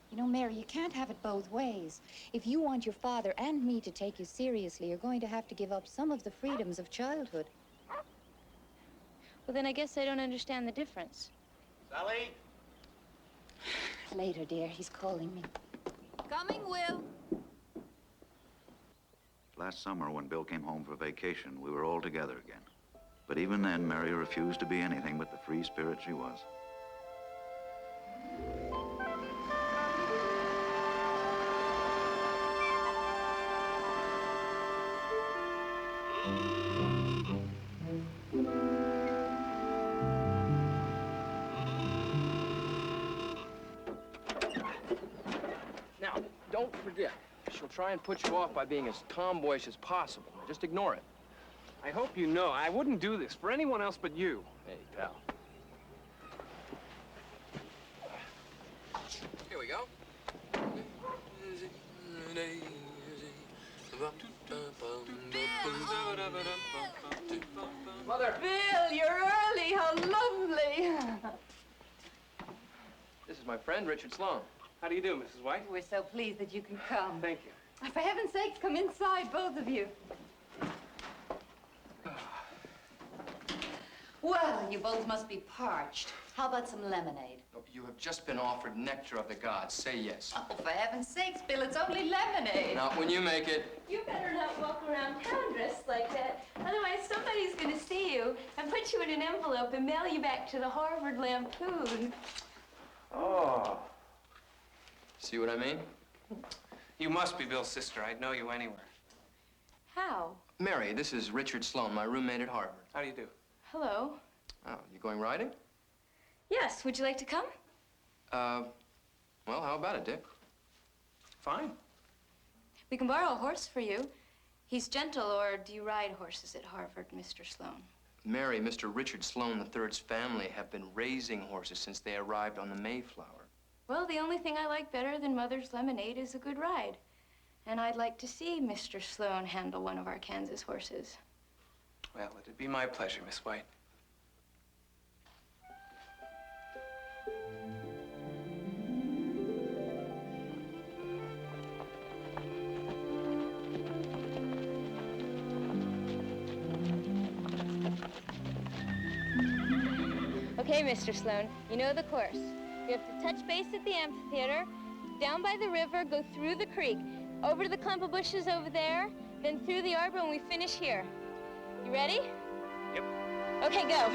You know, Mary, you can't have it both ways. If you want your father and me to take you seriously, you're going to have to give up some of the freedoms of childhood. Well, then I guess I don't understand the difference. Sally? Later, dear. He's calling me. Coming, Will. Last summer, when Bill came home for vacation, we were all together again. But even then, Mary refused to be anything but the free spirit she was. Now, don't forget, she'll try and put you off by being as tomboyish as possible. Just ignore it. I hope you know, I wouldn't do this for anyone else but you. Hey, pal. Here we go. Mother! Bill, you're early. How lovely. This is my friend, Richard Sloan. How do you do, Mrs. White? We're so pleased that you can come. Thank you. For heaven's sakes, come inside, both of you. Well, you both must be parched. How about some lemonade? You have just been offered nectar of the gods. Say yes. Oh, for heaven's sakes, Bill, it's only lemonade. Not when you make it. You better not walk around town dressed like that. Otherwise, somebody's going to see you and put you in an envelope and mail you back to the Harvard Lampoon. Oh. See what I mean? You must be Bill's sister. I'd know you anywhere. How? Mary, this is Richard Sloan, my roommate at Harvard. How do you do? Hello. Oh, you going riding? Yes, would you like to come? Well, how about it, Dick? Fine. We can borrow a horse for you. He's gentle, or do you ride horses at Harvard, Mr. Sloan? Mary, Mr. Richard Sloan III's family have been raising horses since they arrived on the Mayflower. Well, the only thing I like better than Mother's lemonade is a good ride. And I'd like to see Mr. Sloan handle one of our Kansas horses. Well, it'd be my pleasure, Miss White. Okay, Mr. Sloan, you know the course. You have to touch base at the amphitheater, down by the river, go through the creek, over to the clump of bushes over there, then through the arbor, and we finish here. You ready? Yep. Okay, go.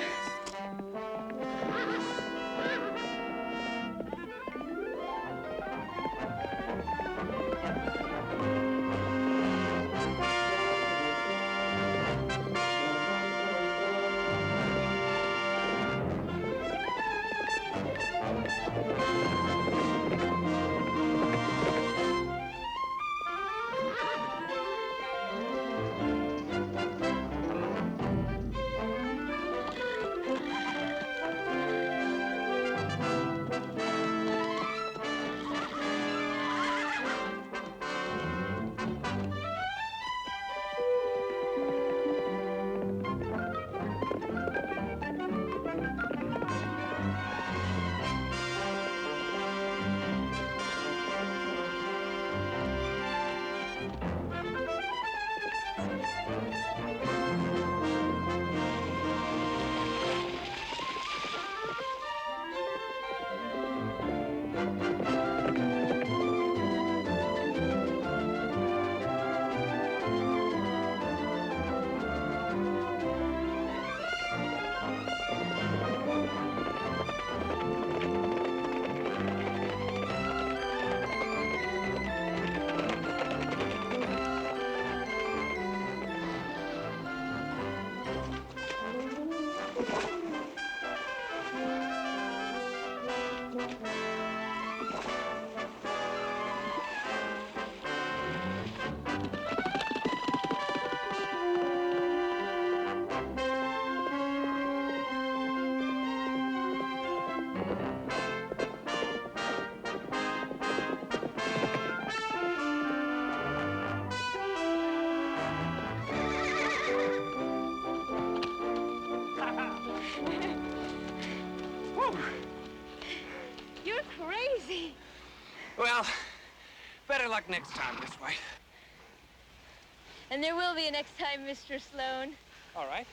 You're crazy. Well, better luck next time, Miss White. And there will be a next time, Mr. Sloan. All right.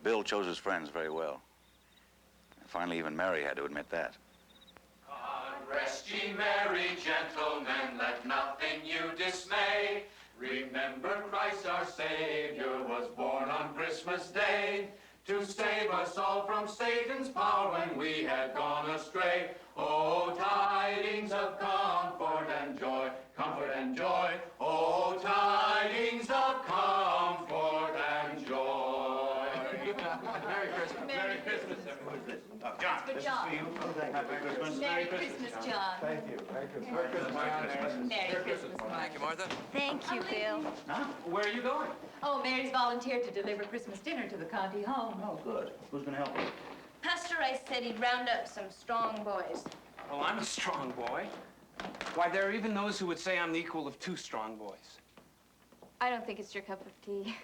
Bill chose his friends very well. Finally, even Mary had to admit that. Rest ye merry gentlemen, let nothing you dismay. Remember Christ our Savior was born on Christmas Day to save us all from Satan's power when we had gone astray. Oh, tidings of comfort and joy, comfort and joy. Oh, tidings of comfort and joy. Merry Christmas. Merry Christmas, everyone. John, Good this job. is for you. Happy Christmas. Merry Christmas, John. Thank you. Merry Christmas. Merry Christmas. Merry Christmas, Thank you, Martha. Thank you, Bill. Huh? Where are you going? Oh, Mary's volunteered to deliver Christmas dinner to the county home. Oh, good. Who's going to help you? Pastor Rice said he'd round up some strong boys. Well, I'm a strong boy. Why, there are even those who would say I'm the equal of 2 strong boys. I don't think it's your cup of tea.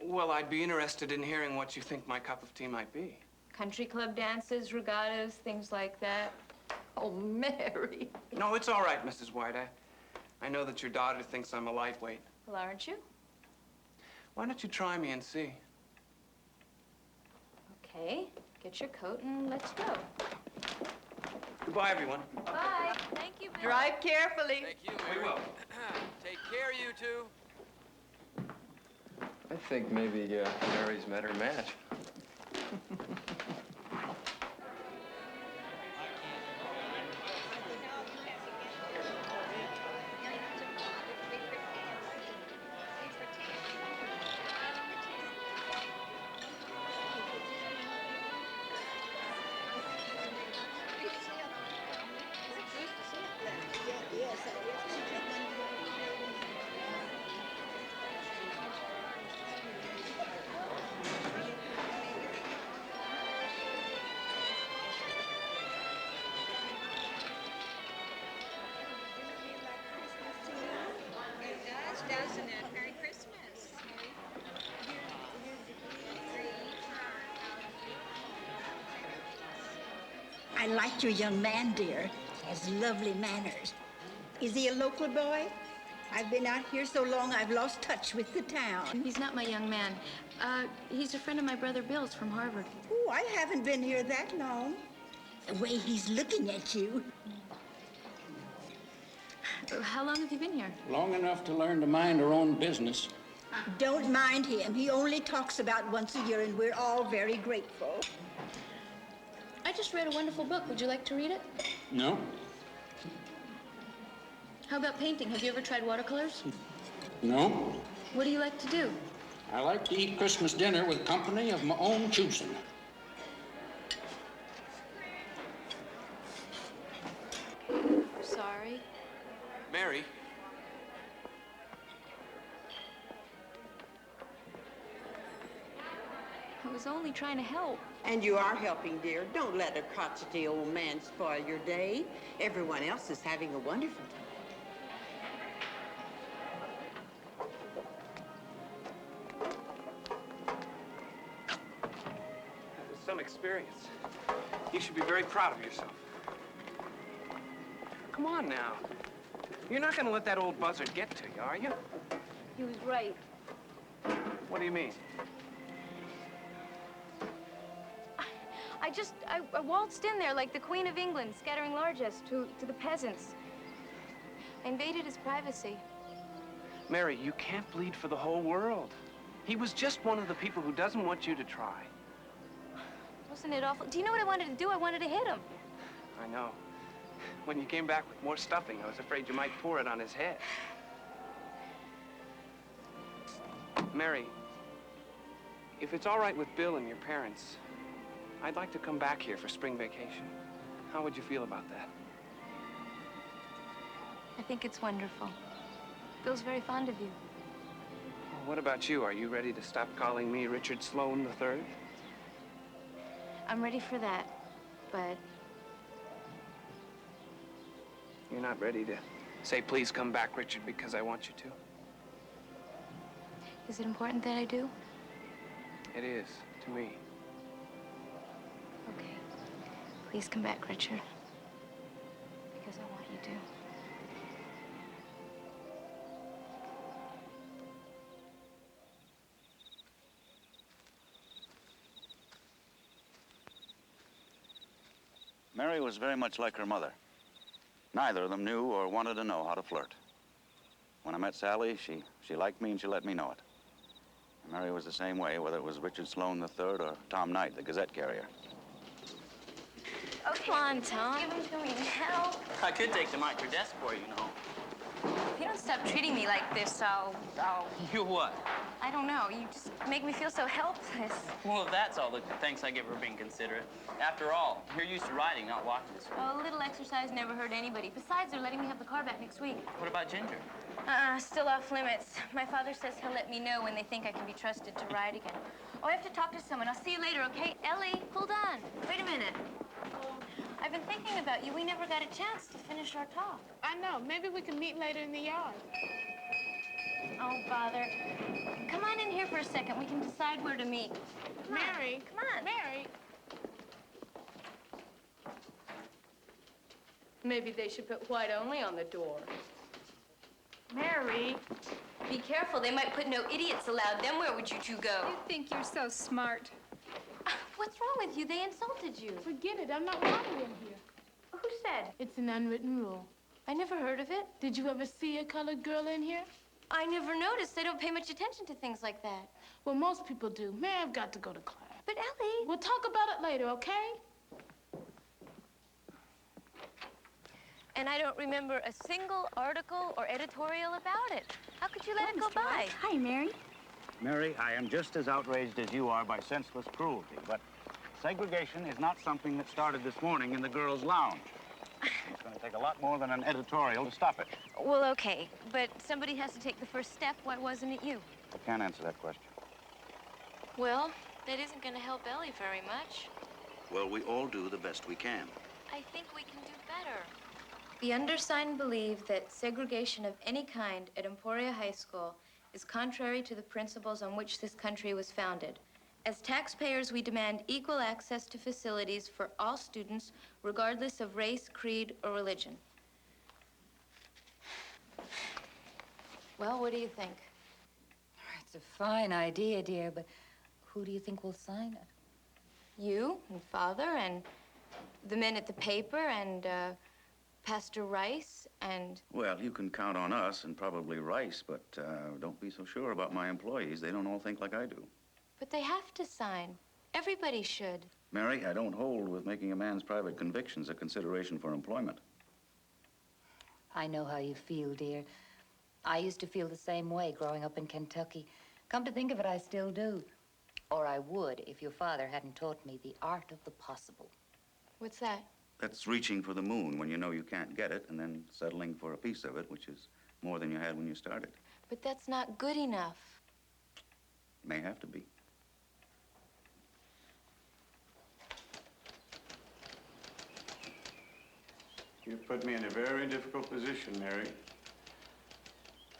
Well, I'd be interested in hearing what you think my cup of tea might be. Country club dances, regattas, things like that. Oh, Mary. No, it's all right, Mrs. White. I know that your daughter thinks I'm a lightweight. Well, aren't you? Why don't you try me and see? Okay, get your coat and let's go. Goodbye, everyone. Bye. Thank you, Bill. Drive carefully. Thank you, We Mary. will. Take care, you two. I think maybe Mary's met her match. I liked your young man, dear. He has lovely manners. Is he a local boy? I've been out here so long, I've lost touch with the town. He's not my young man. He's a friend of my brother Bill's from Harvard. Oh, I haven't been here that long. The way he's looking at you. How long have you been here? Long enough to learn to mind our own business. Don't mind him. He only talks about once a year, and we're all very grateful. I just read a wonderful book. Would you like to read it? No? How about painting? Have you ever tried watercolors? No? What do you like to do? I like to eat Christmas dinner with company of my own choosing. Sorry. Mary. I was only trying to help. And you are helping, dear. Don't let a crotchety old man spoil your day. Everyone else is having a wonderful time. That was some experience. You should be very proud of yourself. Come on now. You're not gonna let that old buzzard get to you, are you? He was right. What do you mean? I waltzed in there like the Queen of England, scattering largesse to the peasants. I invaded his privacy. Mary, you can't bleed for the whole world. He was just one of the people who doesn't want you to try. Wasn't it awful? Do you know what I wanted to do? I wanted to hit him. I know. When you came back with more stuffing, I was afraid you might pour it on his head. Mary, if it's all right with Bill and your parents, I'd like to come back here for spring vacation. How would you feel about that? I think it's wonderful. Bill's very fond of you. Well, what about you? Are you ready to stop calling me Richard Sloane III? I'm ready for that, but You're not ready to say, please come back, Richard, because I want you to? is it important that I do? It is, to me. Okay. Please come back, Richard. Because I want you to. Mary was very much like her mother. Neither of them knew or wanted to know how to flirt. When I met Sally, she liked me and she let me know it. And Mary was the same way, whether it was Richard Sloane III or Tom Knight, the Gazette carrier. Oh, come on, Tom. Give him to me now. I could take them out your desk for you, you know. If you don't stop treating me like this, I'll... You what? I don't know. You just make me feel so helpless. Well, that's all the thanks I get for being considerate. After all, you're used to riding, not walking this way. Oh, a little exercise never hurt anybody. Besides, they're letting me have the car back next week. What about Ginger? Still off limits. My father says he'll let me know when they think I can be trusted to ride again. Oh, I have to talk to someone. I'll see you later, okay? Ellie, hold on. Wait a minute. I've been thinking about you. We never got a chance to finish our talk. I know. Maybe we can meet later in the yard. Oh, bother. Come on in here for a second. We can decide where to meet. Mary. Come on. Mary. Maybe they should put white only on the door. Mary. Be careful. They might put no idiots allowed. Then where would you two go? You think you're so smart. What's wrong with you? They insulted you. Forget it. I'm not wanted in here. Who said? It's an unwritten rule. I never heard of it. Did you ever see a colored girl in here? I never noticed. They don't pay much attention to things like that. Well, most people do. Mary, I've got to go to class. But, Ellie... We'll talk about it later, okay? And I don't remember a single article or editorial about it. How could you let it go by? Hi, Mary. Mary, I am just as outraged as you are by senseless cruelty, but segregation is not something that started this morning in the girls' lounge. It's going to take a lot more than an editorial to stop it. Well, okay, but somebody has to take the first step. Why wasn't it you? I can't answer that question. Well, that isn't going to help Ellie very much. Well, we all do the best we can. I think we can do better. The undersigned believe that segregation of any kind at Emporia High School is contrary to the principles on which this country was founded, As taxpayers, we demand equal access to facilities for all students, regardless of race, creed, or religion. Well, what do you think? It's a fine idea, dear, but who do you think will sign it? You and Father and the men at the paper and Pastor Rice and... Well, you can count on us and probably Rice, but don't be so sure about my employees. They don't all think like I do. But they have to sign. Everybody should. Mary, I don't hold with making a man's private convictions a consideration for employment. I know how you feel, dear. I used to feel the same way growing up in Kentucky. Come to think of it, I still do. Or I would if your father hadn't taught me the art of the possible. What's that? That's reaching for the moon when you know you can't get it and then settling for a piece of it, which is more than you had when you started. But that's not good enough. May have to be. You put me in a very difficult position, Mary.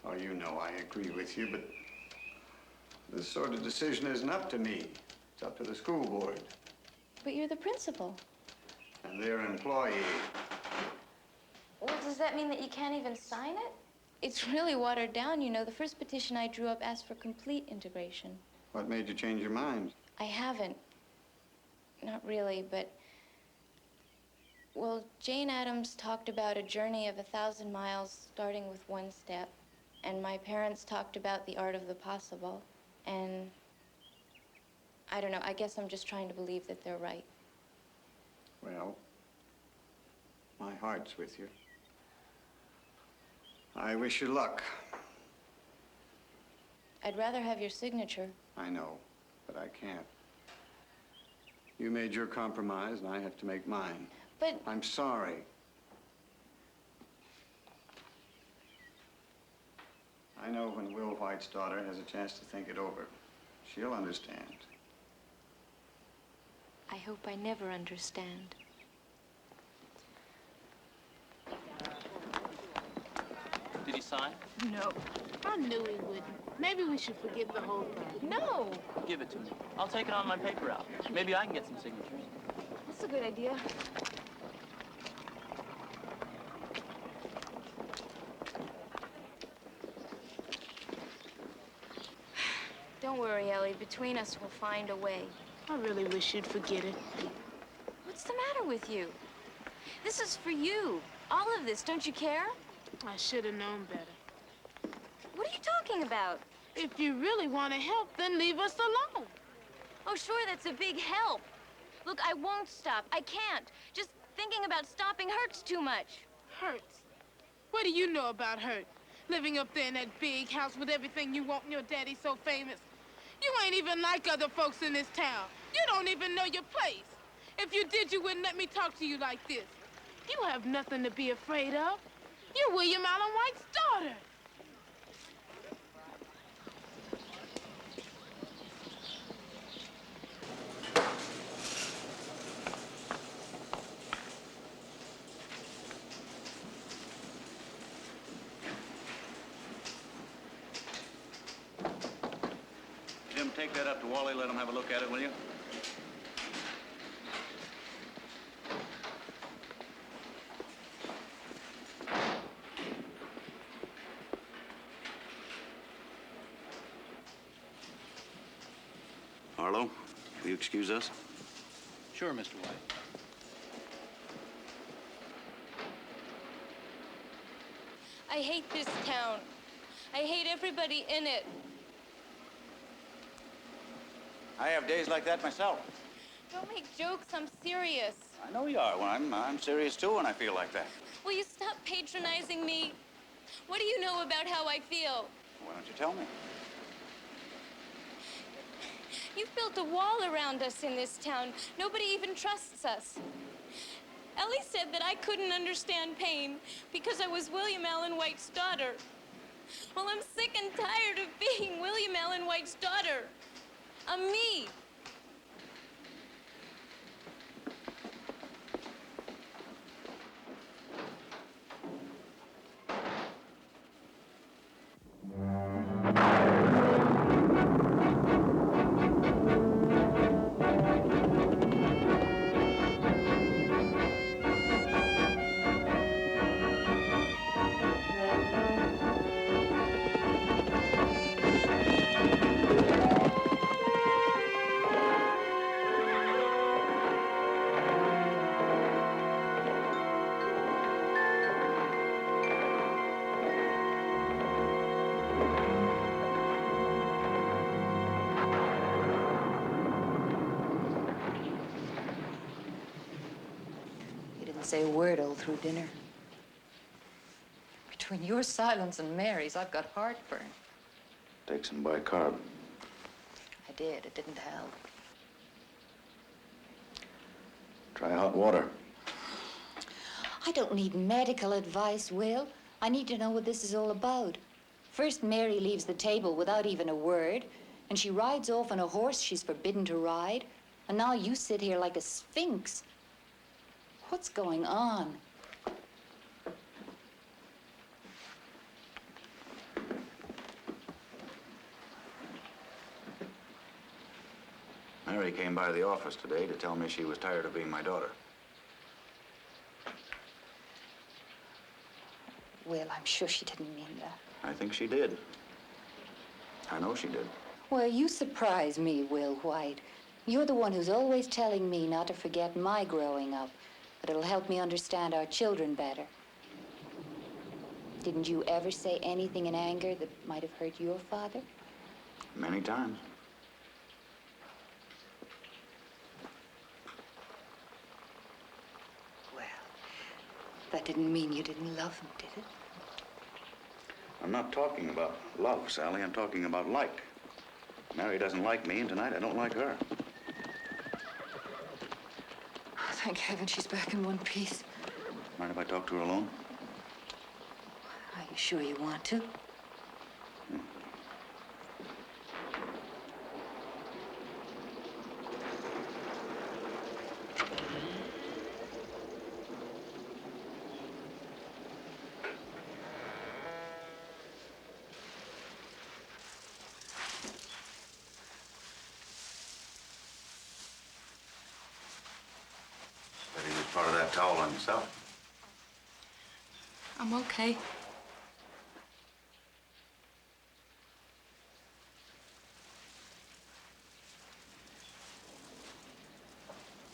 Oh, you know I agree with you, but this sort of decision isn't up to me. It's up to the school board. But you're the principal. And their employee. Well, does that mean that you can't even sign it? It's really watered down, you know. The first petition I drew up asked for complete integration. What made you change your mind? I haven't. Not really, but... Well, Jane Addams talked about a journey of 1,000 miles starting with one step. And my parents talked about the art of the possible. And I don't know, I guess I'm just trying to believe that they're right. Well, my heart's with you. I wish you luck. I'd rather have your signature. I know, but I can't. You made your compromise, and I have to make mine. But... I'm sorry. I know when Will White's daughter has a chance to think it over, she'll understand. I hope I never understand. Did he sign? No. I knew he wouldn't. Maybe we should forget the whole thing. No! Give it to me. I'll take it on my paper route. Maybe I can get some signatures. That's a good idea. Don't worry, Ellie. Between us, we'll find a way. I really wish you'd forget it. What's the matter with you? This is for you. All of this. Don't you care? I should have known better. What are you talking about? If you really want to help, then leave us alone. Oh, sure, that's a big help. Look, I won't stop. I can't. Just thinking about stopping hurts too much. Hurts? What do you know about hurt? Living up there in that big house with everything you want and your daddy so famous. You ain't even like other folks in this town. You don't even know your place. If you did, you wouldn't let me talk to you like this. You have nothing to be afraid of. You're William Allen White's daughter. Jim, take that up to Wally. Let him have a look at it, will you? Harlow, will you excuse us? Sure, Mr. White. I hate this town. I hate everybody in it. I have days like that myself. Don't make jokes. I'm serious. I know you are. Well, I'm serious, too, when I feel like that. Will you stop patronizing me? What do you know about how I feel? Why don't you tell me? You've built a wall around us in this town. Nobody even trusts us. Ellie said that I couldn't understand pain because I was William Allen White's daughter. Well, I'm sick and tired of being William Allen White's daughter. I'm me. Didn't say a word all through dinner. Between your silence and Mary's, I've got heartburn. Take some bicarb. I did. It didn't help. Try hot water. I don't need medical advice, Will. I need to know what this is all about. First, Mary leaves the table without even a word, and she rides off on a horse she's forbidden to ride, and now you sit here like a sphinx. What's going on? Mary came by the office today to tell me she was tired of being my daughter. Will, I'm sure she didn't mean that. I think she did. I know she did. Well, you surprise me, Will White. You're the one who's always telling me not to forget my growing up, that it'll help me understand our children better. Didn't you ever say anything in anger that might have hurt your father? Many times. Well, that didn't mean you didn't love him, did it? I'm not talking about love, Sally. I'm talking about like. Mary doesn't like me, and tonight I don't like her. Thank heaven she's back in one piece. Mind if I talk to her alone? Are you sure you want to? Better use part of that towel on yourself. I'm okay.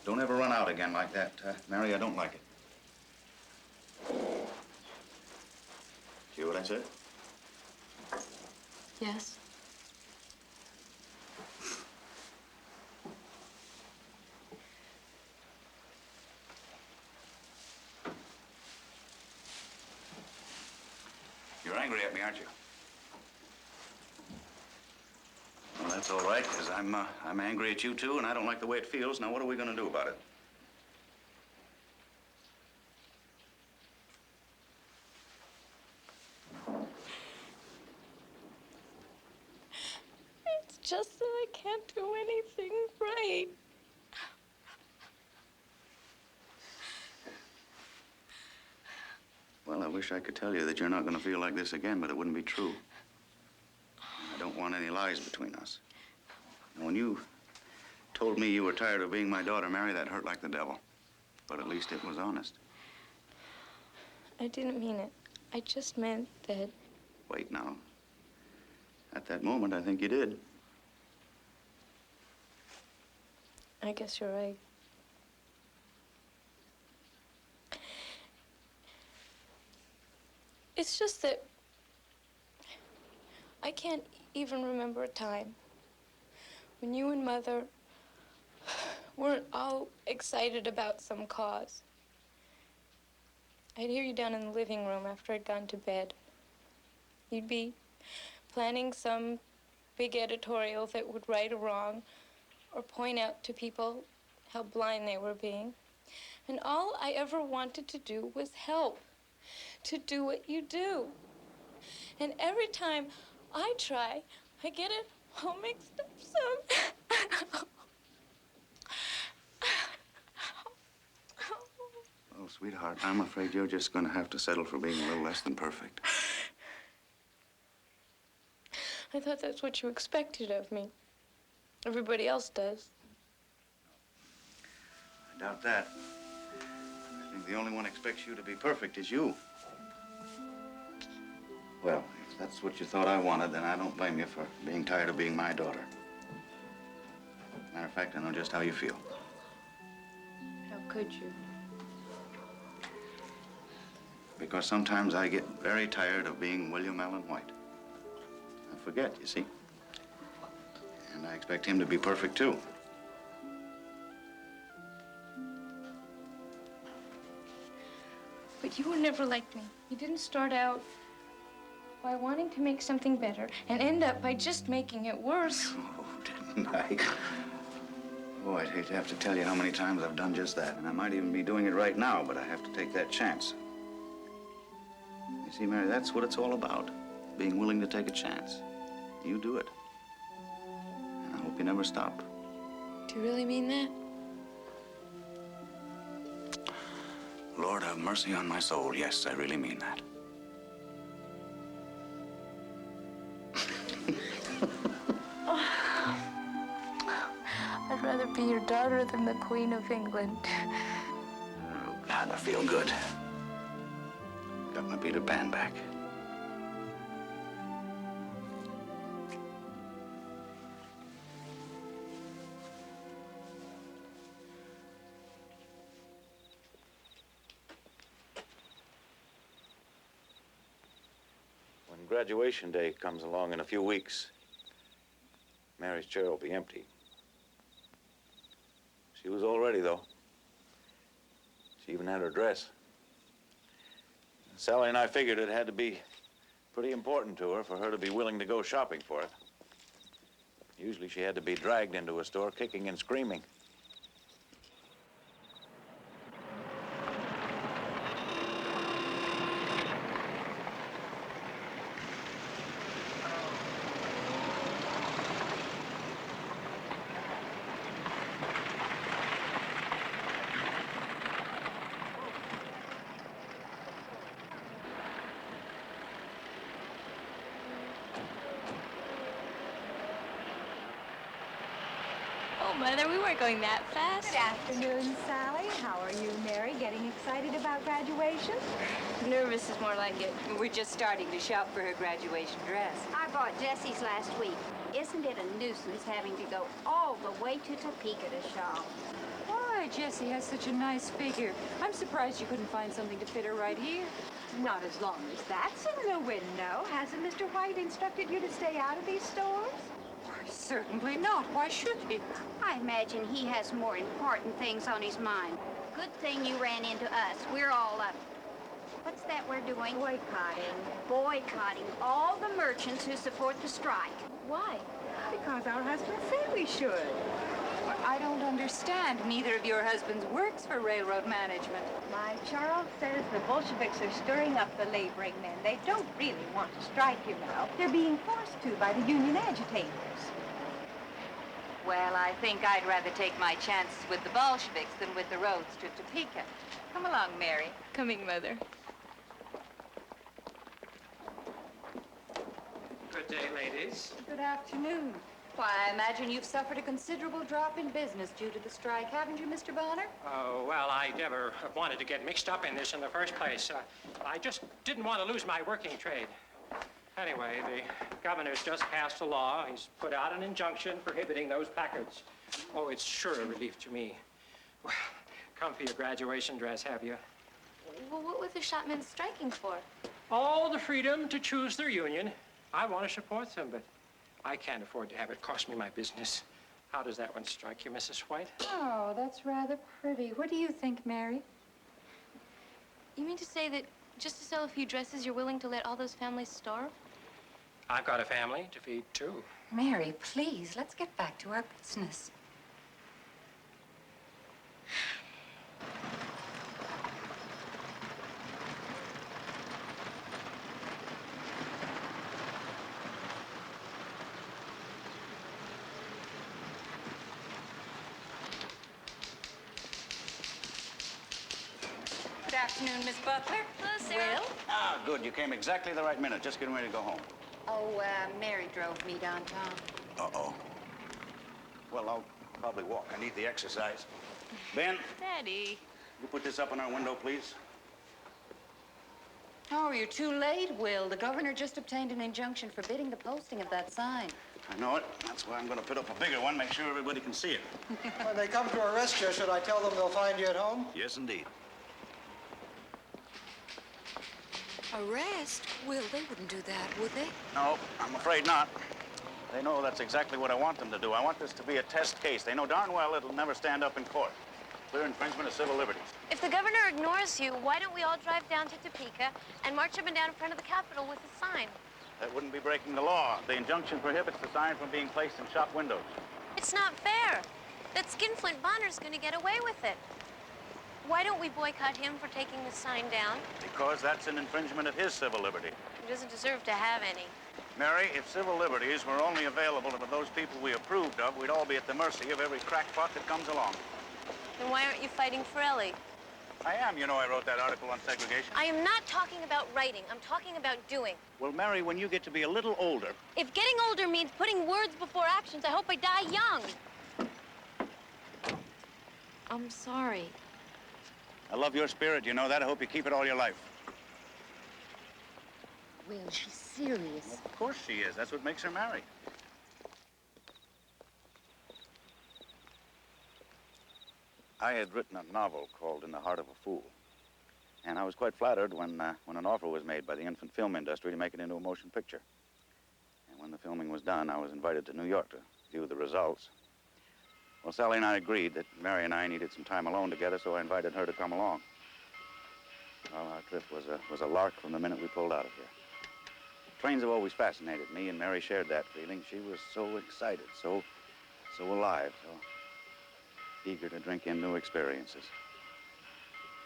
Don't ever run out again like that, Mary. I don't like it. Hear what I said? Yes. You're angry at me, aren't you? Well, that's all right, because I'm angry at you, too, and I don't like the way it feels. Now, what are we going to do about it? It's just that I can't do anything right. Well, I wish I could tell you that you're not going to feel like this again, but it wouldn't be true. I don't want any lies between us. And when you told me you were tired of being my daughter, Mary, that hurt like the devil. But at least it was honest. I didn't mean it. I just meant that... Wait now. At that moment, I think you did. I guess you're right. It's just that I can't even remember a time when you and Mother weren't all excited about some cause. I'd hear you down in the living room after I'd gone to bed. You'd be planning some big editorial that would right a wrong or point out to people how blind they were being. And all I ever wanted to do was help, to do what you do. And every time I try, I get it all mixed up so... Oh, sweetheart, I'm afraid you're just going to have to settle for being a little less than perfect. I thought that's what you expected of me. Everybody else does. I doubt that. I think the only one expects you to be perfect is you. Well, if that's what you thought I wanted, then I don't blame you for being tired of being my daughter. Matter of fact, I know just how you feel. How could you? Because sometimes I get very tired of being William Allen White. I forget, you see. And I expect him to be perfect, too. But you were never like me. You didn't start out by wanting to make something better and end up by just making it worse. Oh, didn't I? Oh, I'd hate to have to tell you how many times I've done just that. And I might even be doing it right now, but I have to take that chance. You see, Mary, that's what it's all about. Being willing to take a chance. You do it. And I hope you never stop. Do you really mean that? Lord, have mercy on my soul. Yes, I really mean that. I'd rather be your daughter than the Queen of England. Oh, God, I feel good. Got my Peter Pan back. When graduation day comes along in a few weeks, Mary's chair will be empty. She was all ready, though. She even had her dress. Sally and I figured it had to be pretty important to her for her to be willing to go shopping for it. Usually she had to be dragged into a store kicking and screaming. Mother, we weren't going that fast. Good afternoon, Sally. How are you, Mary? Getting excited about graduation? Nervous is more like it. We're just starting to shop for her graduation dress. I bought Jessie's last week. Isn't it a nuisance having to go all the way to Topeka to shop? Why, Jessie has such a nice figure. I'm surprised you couldn't find something to fit her right here. Not as long as that's in the window. Hasn't Mr. White instructed you to stay out of these stores? Certainly not. Why should he? I imagine he has more important things on his mind. Good thing you ran into us. We're all up. What's that we're doing? Boycotting. Boycotting all the merchants who support the strike. Why? Because our husbands say we should. I don't understand. Neither of your husbands works for railroad management. My Charles says the Bolsheviks are stirring up the laboring men. They don't really want to strike, you know. They're being forced to by the union agitators. Well, I think I'd rather take my chances with the Bolsheviks than with the roads to Topeka. Come along, Mary. Coming, Mother. Good day, ladies. Good afternoon. Why, I imagine you've suffered a considerable drop in business due to the strike, haven't you, Mr. Bonner? Oh, well, I never wanted to get mixed up in this in the first place. I just didn't want to lose my working trade. Anyway, the governor's just passed a law. He's put out an injunction prohibiting those placards. Oh, it's sure a relief to me. Well, come for your graduation dress, have you? Well, what were the shopmen striking for? All the freedom to choose their union. I want to support them, but I can't afford to have it cost me my business. How does that one strike you, Mrs. White? Oh, that's rather pretty. What do you think, Mary? You mean to say that just to sell a few dresses, you're willing to let all those families starve? I've got a family to feed, too. Mary, please, let's get back to our business. Good afternoon, Miss Butler. Hello, Sarah. Will? Ah, good. You came exactly the right minute. Just getting ready to go home. Oh, Mary drove me downtown. Uh-oh. Well, I'll probably walk. I need the exercise. Ben, Daddy. you put this up in our window, please? Oh, you're too late, Will. The governor just obtained an injunction forbidding the posting of that sign. I know it. That's why I'm going to put up a bigger one, make sure everybody can see it. When they come to arrest you, should I tell them they'll find you at home? Yes, indeed. Arrest? Will, they wouldn't do that, would they? No, I'm afraid not. They know that's exactly what I want them to do. I want this to be a test case. They know darn well it'll never stand up in court. Clear infringement of civil liberties. If the governor ignores you, why don't we all drive down to Topeka and march up and down in front of the Capitol with a sign? That wouldn't be breaking the law. The injunction prohibits the sign from being placed in shop windows. It's not fair. That skinflint Bonner's gonna get away with it. Why don't we boycott him for taking the sign down? Because that's an infringement of his civil liberty. He doesn't deserve to have any. Mary, if civil liberties were only available to those people we approved of, we'd all be at the mercy of every crackpot that comes along. Then why aren't you fighting for Ellie? I am. You know, I wrote that article on segregation. I am not talking about writing. I'm talking about doing. Well, Mary, when you get to be a little older... If getting older means putting words before actions, I hope I die young. I'm sorry. I love your spirit, you know that. I hope you keep it all your life. Will, she's serious. Of course she is. That's what makes her marry. I had written a novel called In the Heart of a Fool. And I was quite flattered when an offer was made by the infant film industry to make it into a motion picture. And when the filming was done, I was invited to New York to view the results. Well, Sally and I agreed that Mary and I needed some time alone together, so I invited her to come along. Well, our trip was a lark from the minute we pulled out of here. Trains have always fascinated me, and Mary shared that feeling. She was so excited, so alive, so eager to drink in new experiences.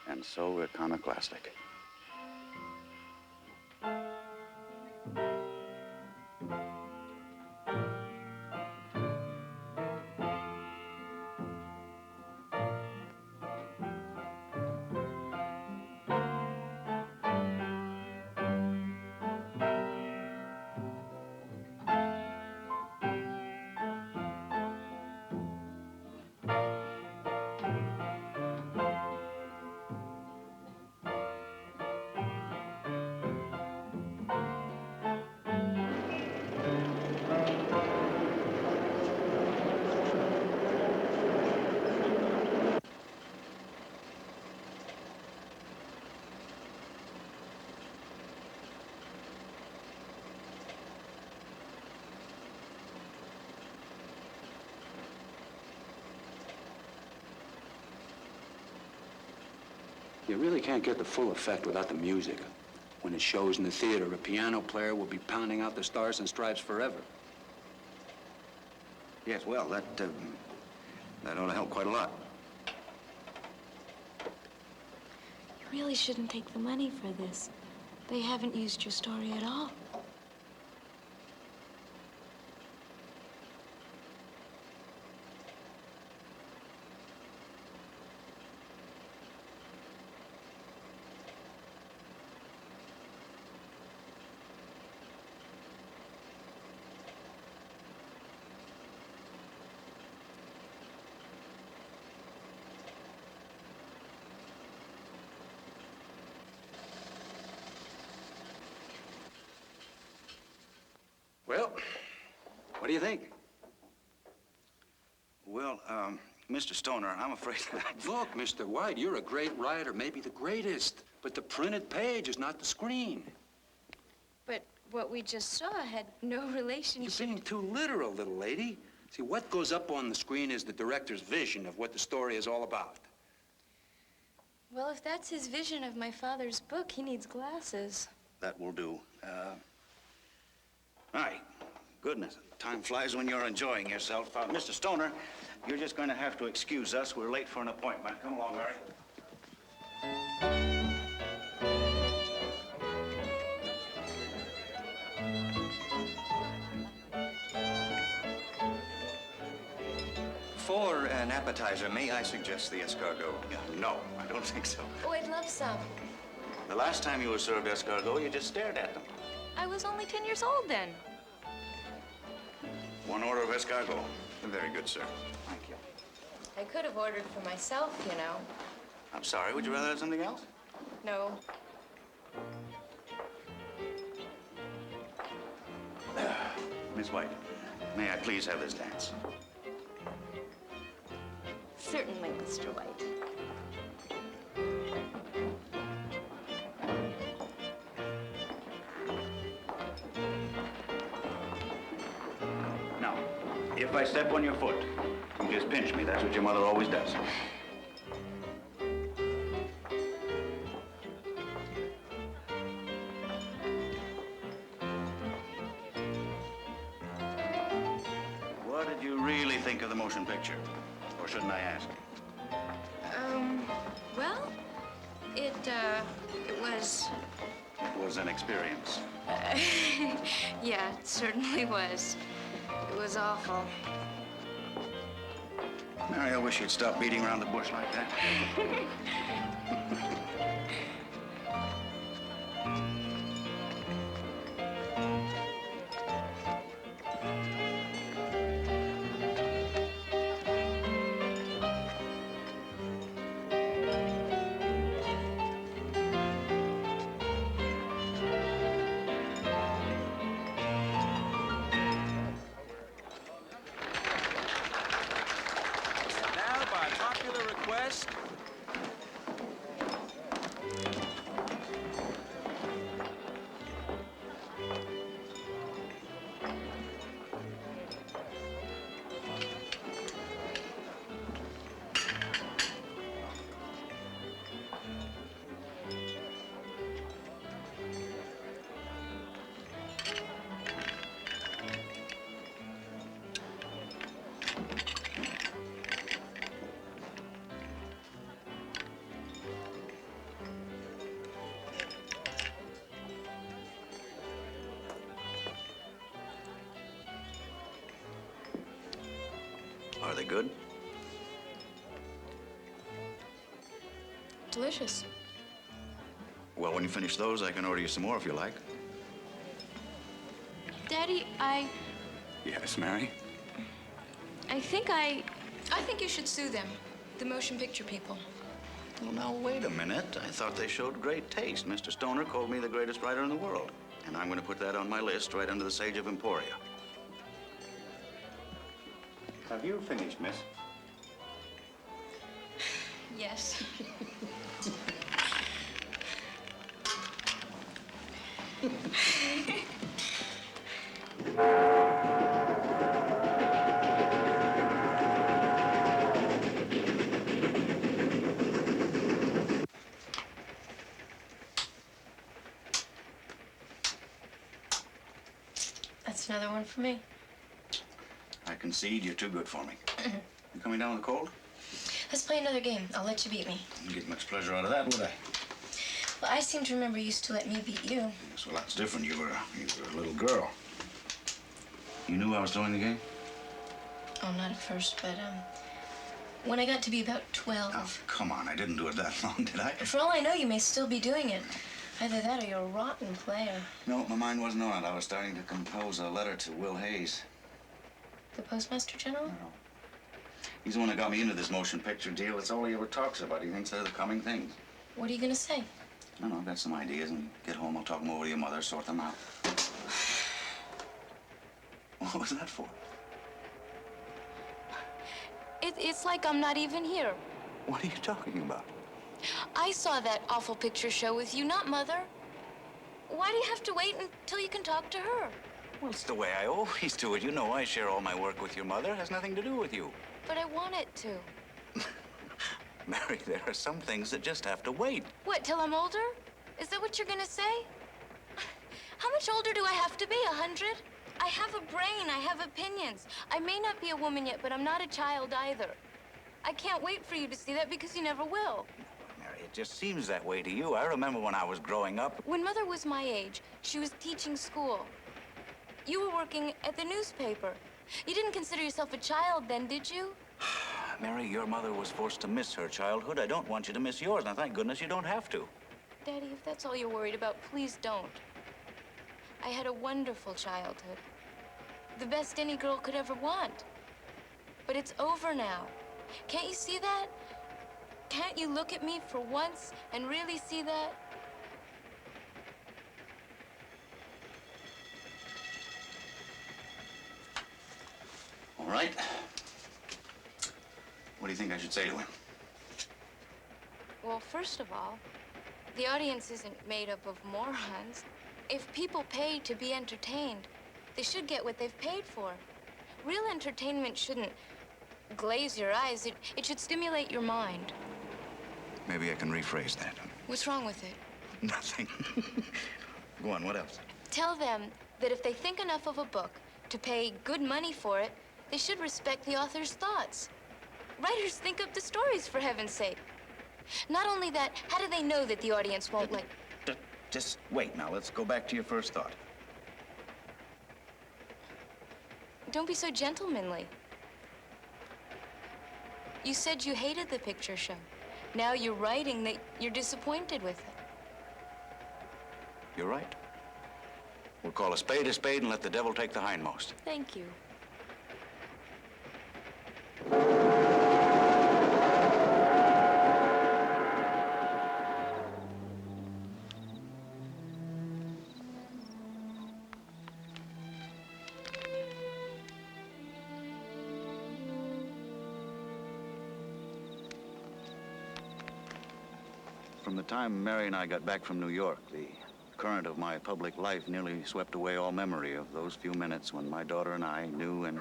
And so iconoclastic. You really can't get the full effect without the music. When it shows in the theater, a piano player will be pounding out the stars and stripes forever. Yes, well, that ought to help quite a lot. You really shouldn't take the money for this. They haven't used your story at all. Well, what do you think? Well, Mr. Stoner, I'm afraid that... Look, Mr. White, you're a great writer, maybe the greatest, but the printed page is not the screen. But what we just saw had no relationship. You're being too literal, little lady. See, what goes up on the screen is the director's vision of what the story is all about. Well, if that's his vision of my father's book, he needs glasses. That will do. My goodness, time flies when you're enjoying yourself. Mr. Stoner, you're just going to have to excuse us. We're late for an appointment. Come along, Mary. For an appetizer, may I suggest the escargot? No, I don't think so. Oh, I'd love some. The last time you were served escargot, you just stared at them. I was only 10 years old then. One order of escargot. Very good, sir. Thank you. I could have ordered for myself, you know. I'm sorry, would you rather have something else? No. Miss White, may I please have this dance? Certainly, Mr. White. Now, if I step on your foot, you just pinch me. That's what your mother always does. of the motion picture? Or shouldn't I ask? Well, it was... It was an experience. Yeah, it certainly was. It was awful. Mary, I wish you'd stop beating around the bush like that. Are they good? Delicious. Well, when you finish those, I can order you some more if you like. Daddy, Yes, Mary? I think you should sue them. The motion picture people. Well, now, wait a minute. I thought they showed great taste. Mr. Stoner called me the greatest writer in the world. And I'm going to put that on my list right under the Sage of Emporia. Have you finished, miss? Yes. That's another one for me. I concede you're too good for me. You coming down with a cold? Let's play another game. I'll let you beat me. Wouldn't get much pleasure out of that, would I? Well, I seem to remember you used to let me beat you. Yes, well, that's different. You were a little girl. You knew I was throwing the game? Oh, not at first, but, when I got to be about 12. Oh, come on. I didn't do it that long, did I? For all I know, you may still be doing it. Either that or you're a rotten player. No, my mind wasn't on it. I was starting to compose a letter to Will Hayes. The Postmaster General? No. He's the one that got me into this motion picture deal. It's all he ever talks about. He thinks they're the coming things. What are you gonna say? I don't know. I've got some ideas, and get home, I'll talk them over to your mother, sort them out. What was that for? It's like I'm not even here. What are you talking about? I saw that awful picture show with you, not Mother. Why do you have to wait until you can talk to her? Well, it's the way I always do it. You know I share all my work with your mother. It has nothing to do with you. But I want it to. Mary, there are some things that just have to wait. What, till I'm older? Is that what you're gonna say? How much older do I have to be, 100? I have a brain, I have opinions. I may not be a woman yet, but I'm not a child either. I can't wait for you to see that because you never will. Mary, it just seems that way to you. I remember when I was growing up. When Mother was my age, she was teaching school. You were working at the newspaper. You didn't consider yourself a child then, did you? Mary, your mother was forced to miss her childhood. I don't want you to miss yours. Now, thank goodness you don't have to. Daddy, if that's all you're worried about, please don't. I had a wonderful childhood. The best any girl could ever want. But it's over now. Can't you see that? Can't you look at me for once and really see that? All right. What do you think I should say to him? Well, first of all, the audience isn't made up of morons. If people pay to be entertained, they should get what they've paid for. Real entertainment shouldn't glaze your eyes. It should stimulate your mind. Maybe I can rephrase that. What's wrong with it? Nothing. Go on, what else? Tell them that if they think enough of a book to pay good money for it, They should respect the author's thoughts. Writers think up the stories, for heaven's sake. Not only that, how do they know that the audience won't like... Just wait now. Let's go back to your first thought. Don't be so gentlemanly. You said you hated the picture show. Now you're writing that you're disappointed with it. You're right. We'll call a spade and let the devil take the hindmost. Thank you. From the time Mary and I got back from New York, the current of my public life nearly swept away all memory of those few minutes when my daughter and I knew and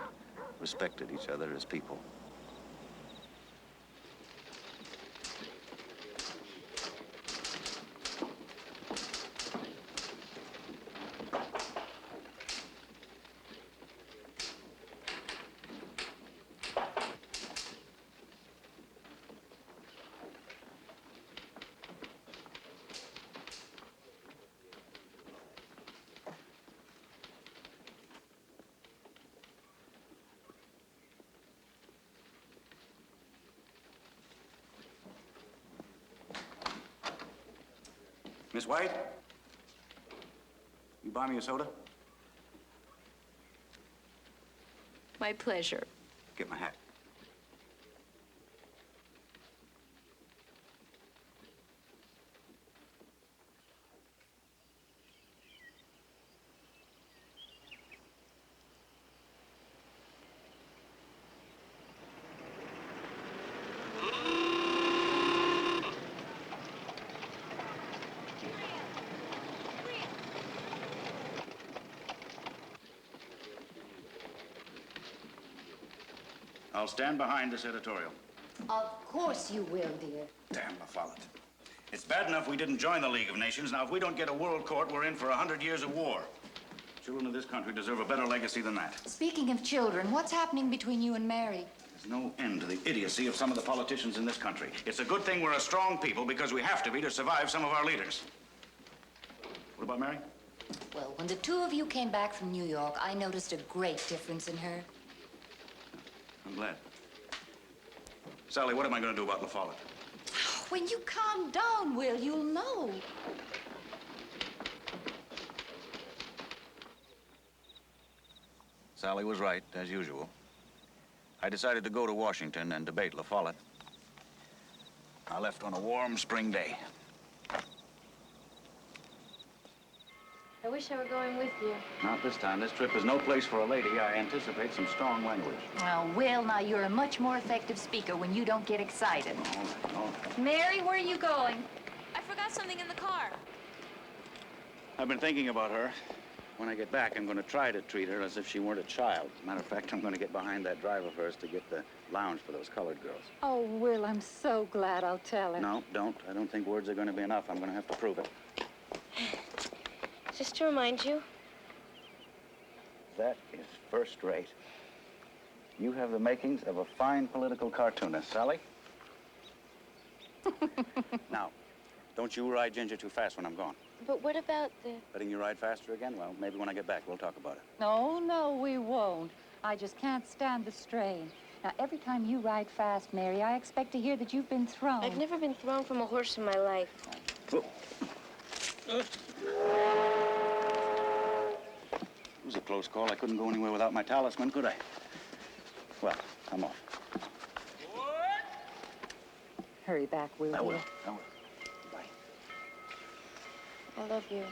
respected each other as people. Miss White? You buy me a soda? My pleasure. Get my hat. I'll stand behind this editorial. Of course you will, dear. Damn La Follette. It's bad enough we didn't join the League of Nations. Now, if we don't get a world court, we're in for 100 years of war. Children of this country deserve a better legacy than that. Speaking of children, what's happening between you and Mary? There's no end to the idiocy of some of the politicians in this country. It's a good thing we're a strong people because we have to be to survive some of our leaders. What about Mary? Well, when the two of you came back from New York, I noticed a great difference in her. I'm glad. Sally, what am I going to do about La Follette? When you calm down, Will, you'll know. Sally was right, as usual. I decided to go to Washington and debate La Follette. I left on a warm spring day. I wish I were going with you. Not this time. This trip is no place for a lady. I anticipate some strong language. Well, Will, now you're a much more effective speaker when you don't get excited. All right. Mary, where are you going? I forgot something in the car. I've been thinking about her. When I get back, I'm going to try to treat her as if she weren't a child. As a matter of fact, I'm going to get behind that drive of hers to get the lounge for those colored girls. Oh, Will, I'm so glad I'll tell her. No, don't. I don't think words are going to be enough. I'm going to have to prove it. Just to remind you. That is first rate. You have the makings of a fine political cartoonist, Sally. Now, don't you ride Ginger too fast when I'm gone. But what about the... Letting you ride faster again? Well, maybe when I get back, we'll talk about it. No, no, we won't. I just can't stand the strain. Now, every time you ride fast, Mary, I expect to hear that you've been thrown. I've never been thrown from a horse in my life. Oh. It was a close call. I couldn't go anywhere without my talisman, could I? Well, I'm off. Hurry back, will you? I will. Bye. I love you.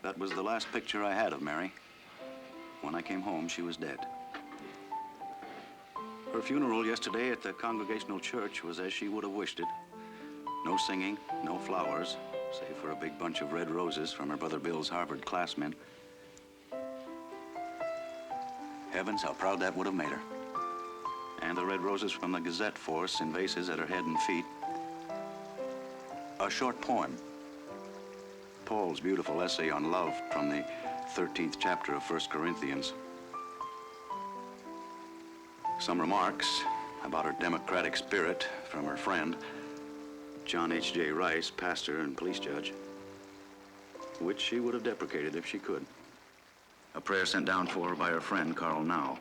That was the last picture I had of Mary. When I came home, she was dead. Her funeral yesterday at the Congregational Church was as she would have wished it. No singing, no flowers, save for a big bunch of red roses from her brother Bill's Harvard classmen. Heavens, how proud that would have made her. And the red roses from the Gazette force in vases at her head and feet. A short poem. Paul's beautiful essay on love from the 13th chapter of 1 Corinthians. Some remarks about her democratic spirit from her friend, John H.J. Rice, pastor and police judge, which she would have deprecated if she could. A prayer sent down for her by her friend, Carl Now,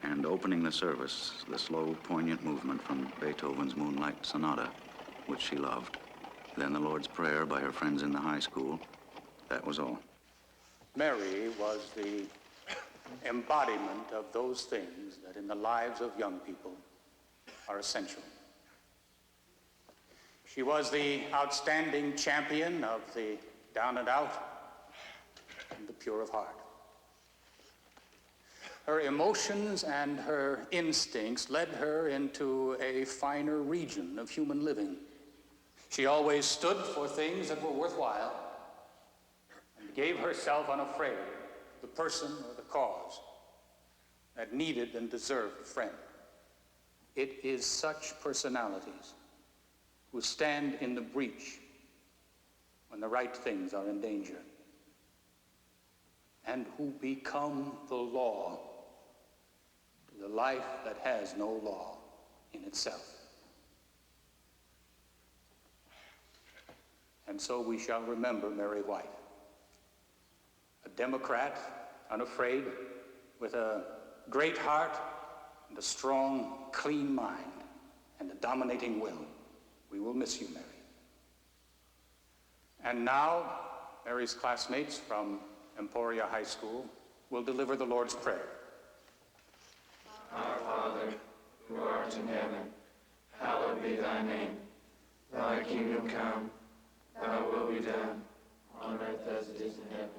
and opening the service, the slow, poignant movement from Beethoven's Moonlight Sonata, which she loved. Then the Lord's Prayer by her friends in the high school. That was all. Mary was the embodiment of those things that in the lives of young people are essential. She was the outstanding champion of the down and out and the pure of heart. Her emotions and her instincts led her into a finer region of human living. She always stood for things that were worthwhile and gave herself unafraid of the person or the cause that needed and deserved a friend. It is such personalities who stand in the breach when the right things are in danger and who become the law to the life that has no law in itself. And so we shall remember Mary White, a Democrat, unafraid, with a great heart and a strong, clean mind and a dominating will. We will miss you, Mary. And now, Mary's classmates from Emporia High School will deliver the Lord's Prayer. Our Father, who art in heaven, hallowed be thy name. Thy kingdom come, thy will be done, on earth as it is in heaven.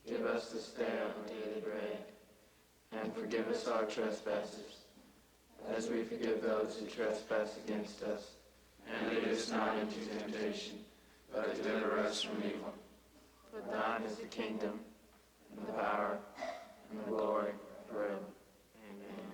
Give us this day our daily bread, and forgive us our trespasses, as we forgive those who trespass against us. And lead us not into temptation, but deliver us from evil. For thine is the kingdom, and the power, and the glory, forever. Amen.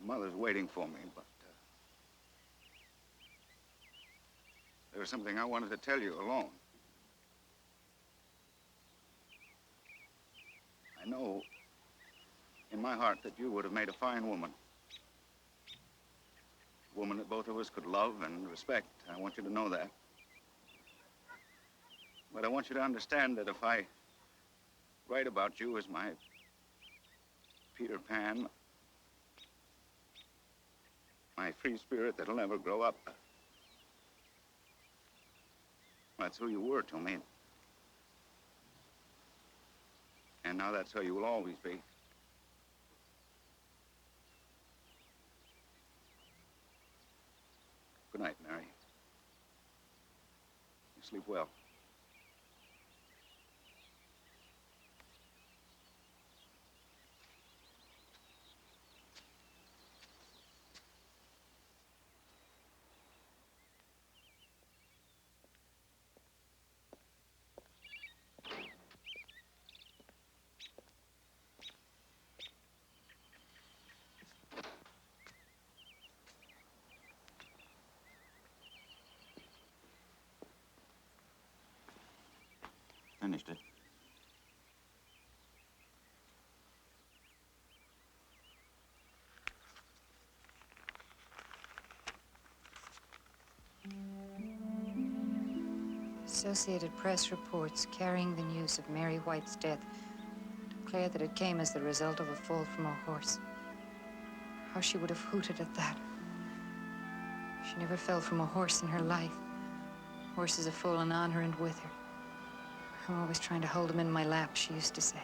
Mother's waiting for me, but there was something I wanted to tell you alone. I know in my heart that you would have made a fine woman. A woman that both of us could love and respect. I want you to know that. But I want you to understand that if I write about you as my Peter Pan, my free spirit that'll never grow up. That's who you were to me. And now that's how you will always be. Good night, Mary. You sleep well. Finished it. Associated Press reports carrying the news of Mary White's death declare that it came as the result of a fall from a horse. how she would have hooted at that. She never fell from a horse in her life. Horses have fallen on her and with her. I'm always trying to hold them in my lap, she used to say.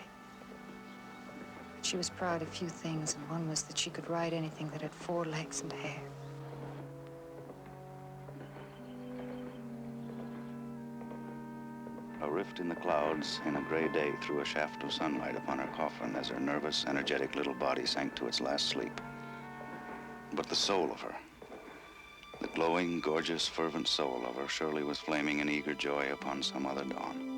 But she was proud of few things, and one was that she could ride anything that had 4 legs and hair. A rift in the clouds in a gray day threw a shaft of sunlight upon her coffin as her nervous, energetic little body sank to its last sleep. But the soul of her, the glowing, gorgeous, fervent soul of her surely was flaming in eager joy upon some other dawn.